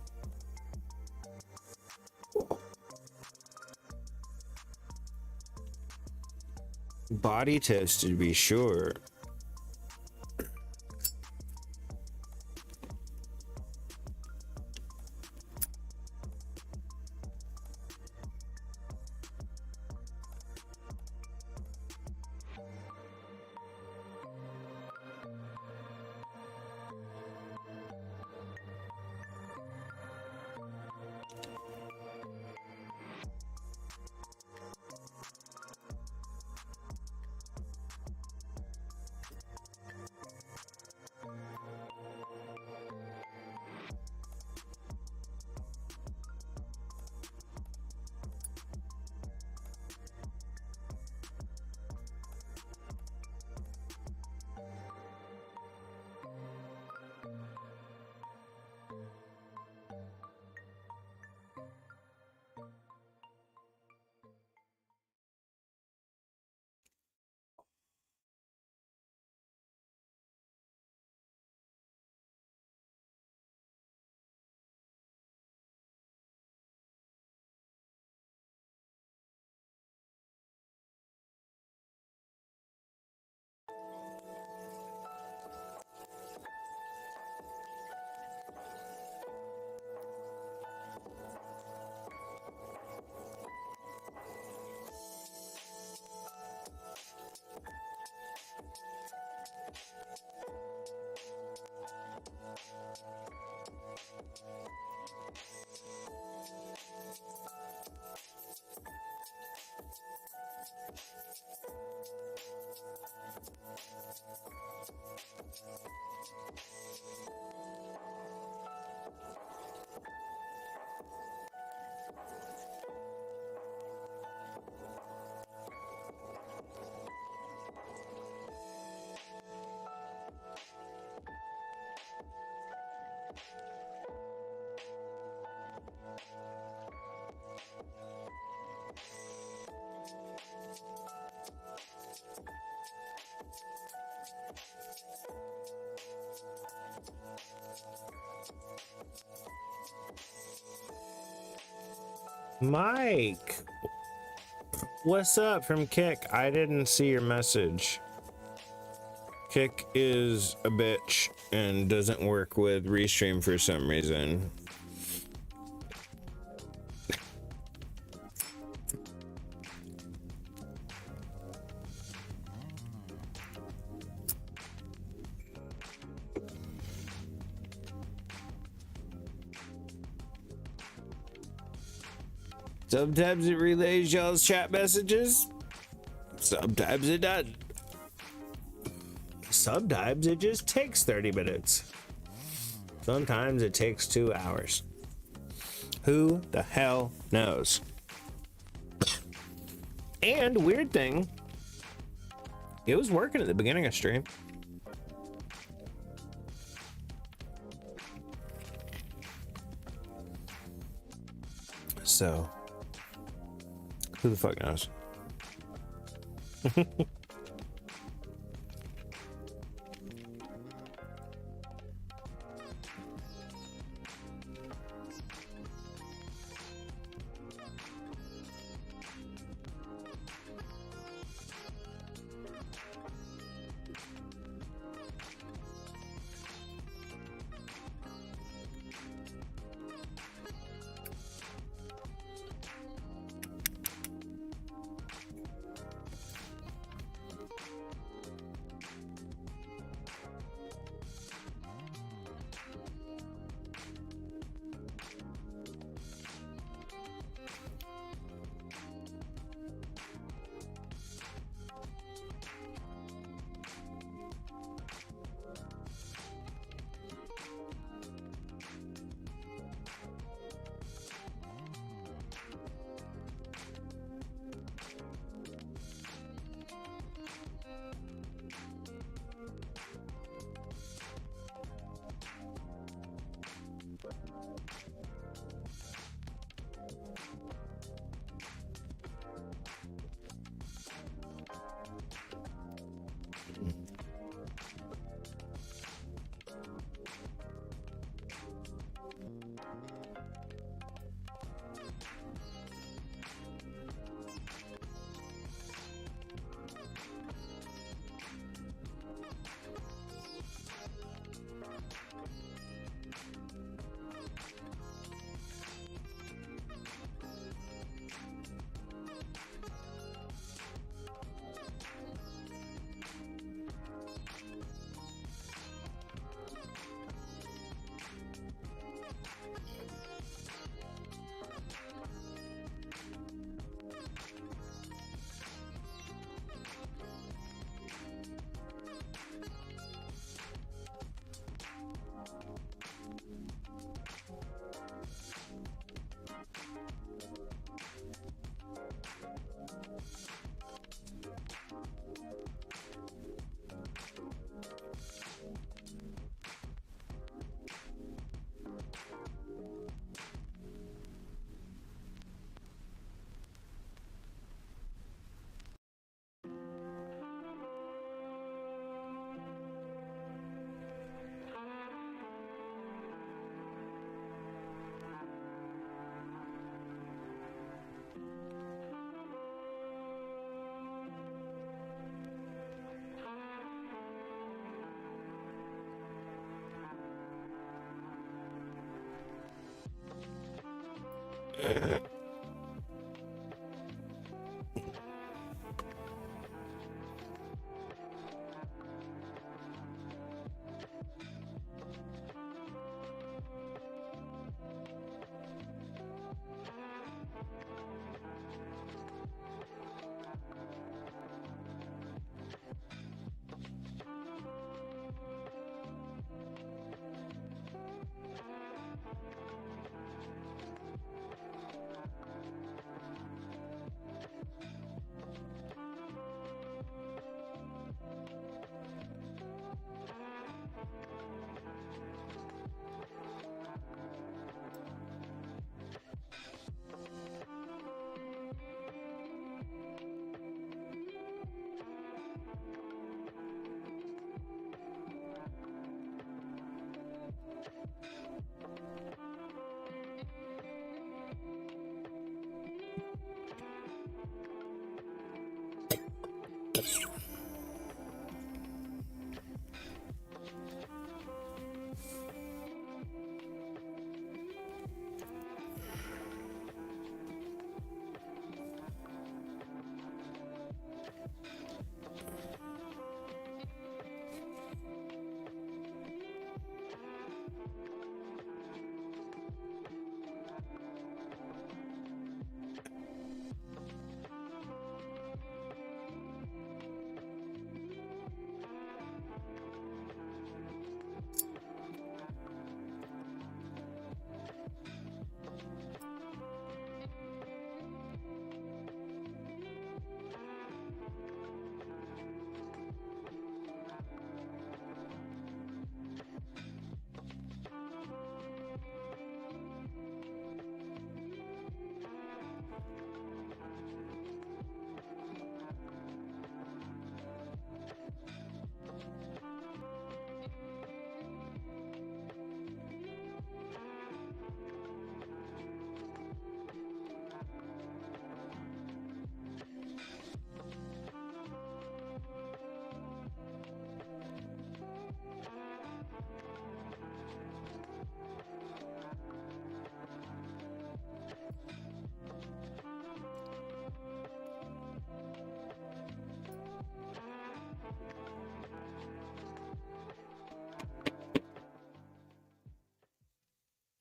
Body toasted, to be sure. Mike, what's up from Kick? I didn't see your message. Kick is a bitch and doesn't work with Restream for some reason. Sometimes it relays y'all's chat messages. Sometimes it doesn't. Sometimes it just takes 30 minutes. Sometimes it takes 2 hours. Who the hell knows? And weird thing, it was working at the beginning of stream. So, who the fuck knows?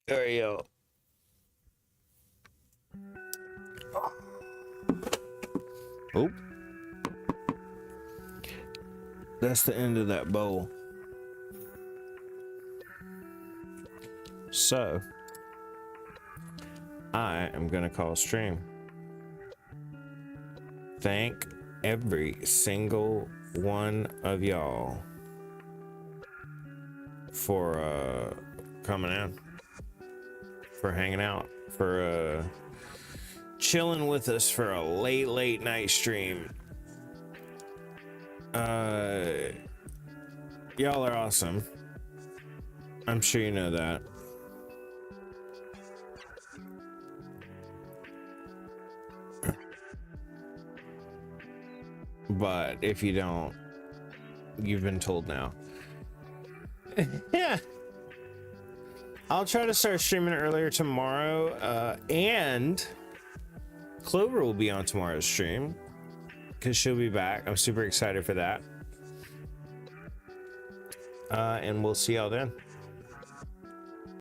There you go. Oh. That's the end of that bowl. So, I am going to call a stream. Thank every single one of y'all for coming in, for hanging out, for chilling with us for a late night stream. Y'all are awesome. I'm sure you know that. But if you don't, you've been told now. Yeah. I'll try to start streaming earlier tomorrow. And Clover will be on tomorrow's stream because she'll be back. I'm super excited for that. And we'll see y'all then.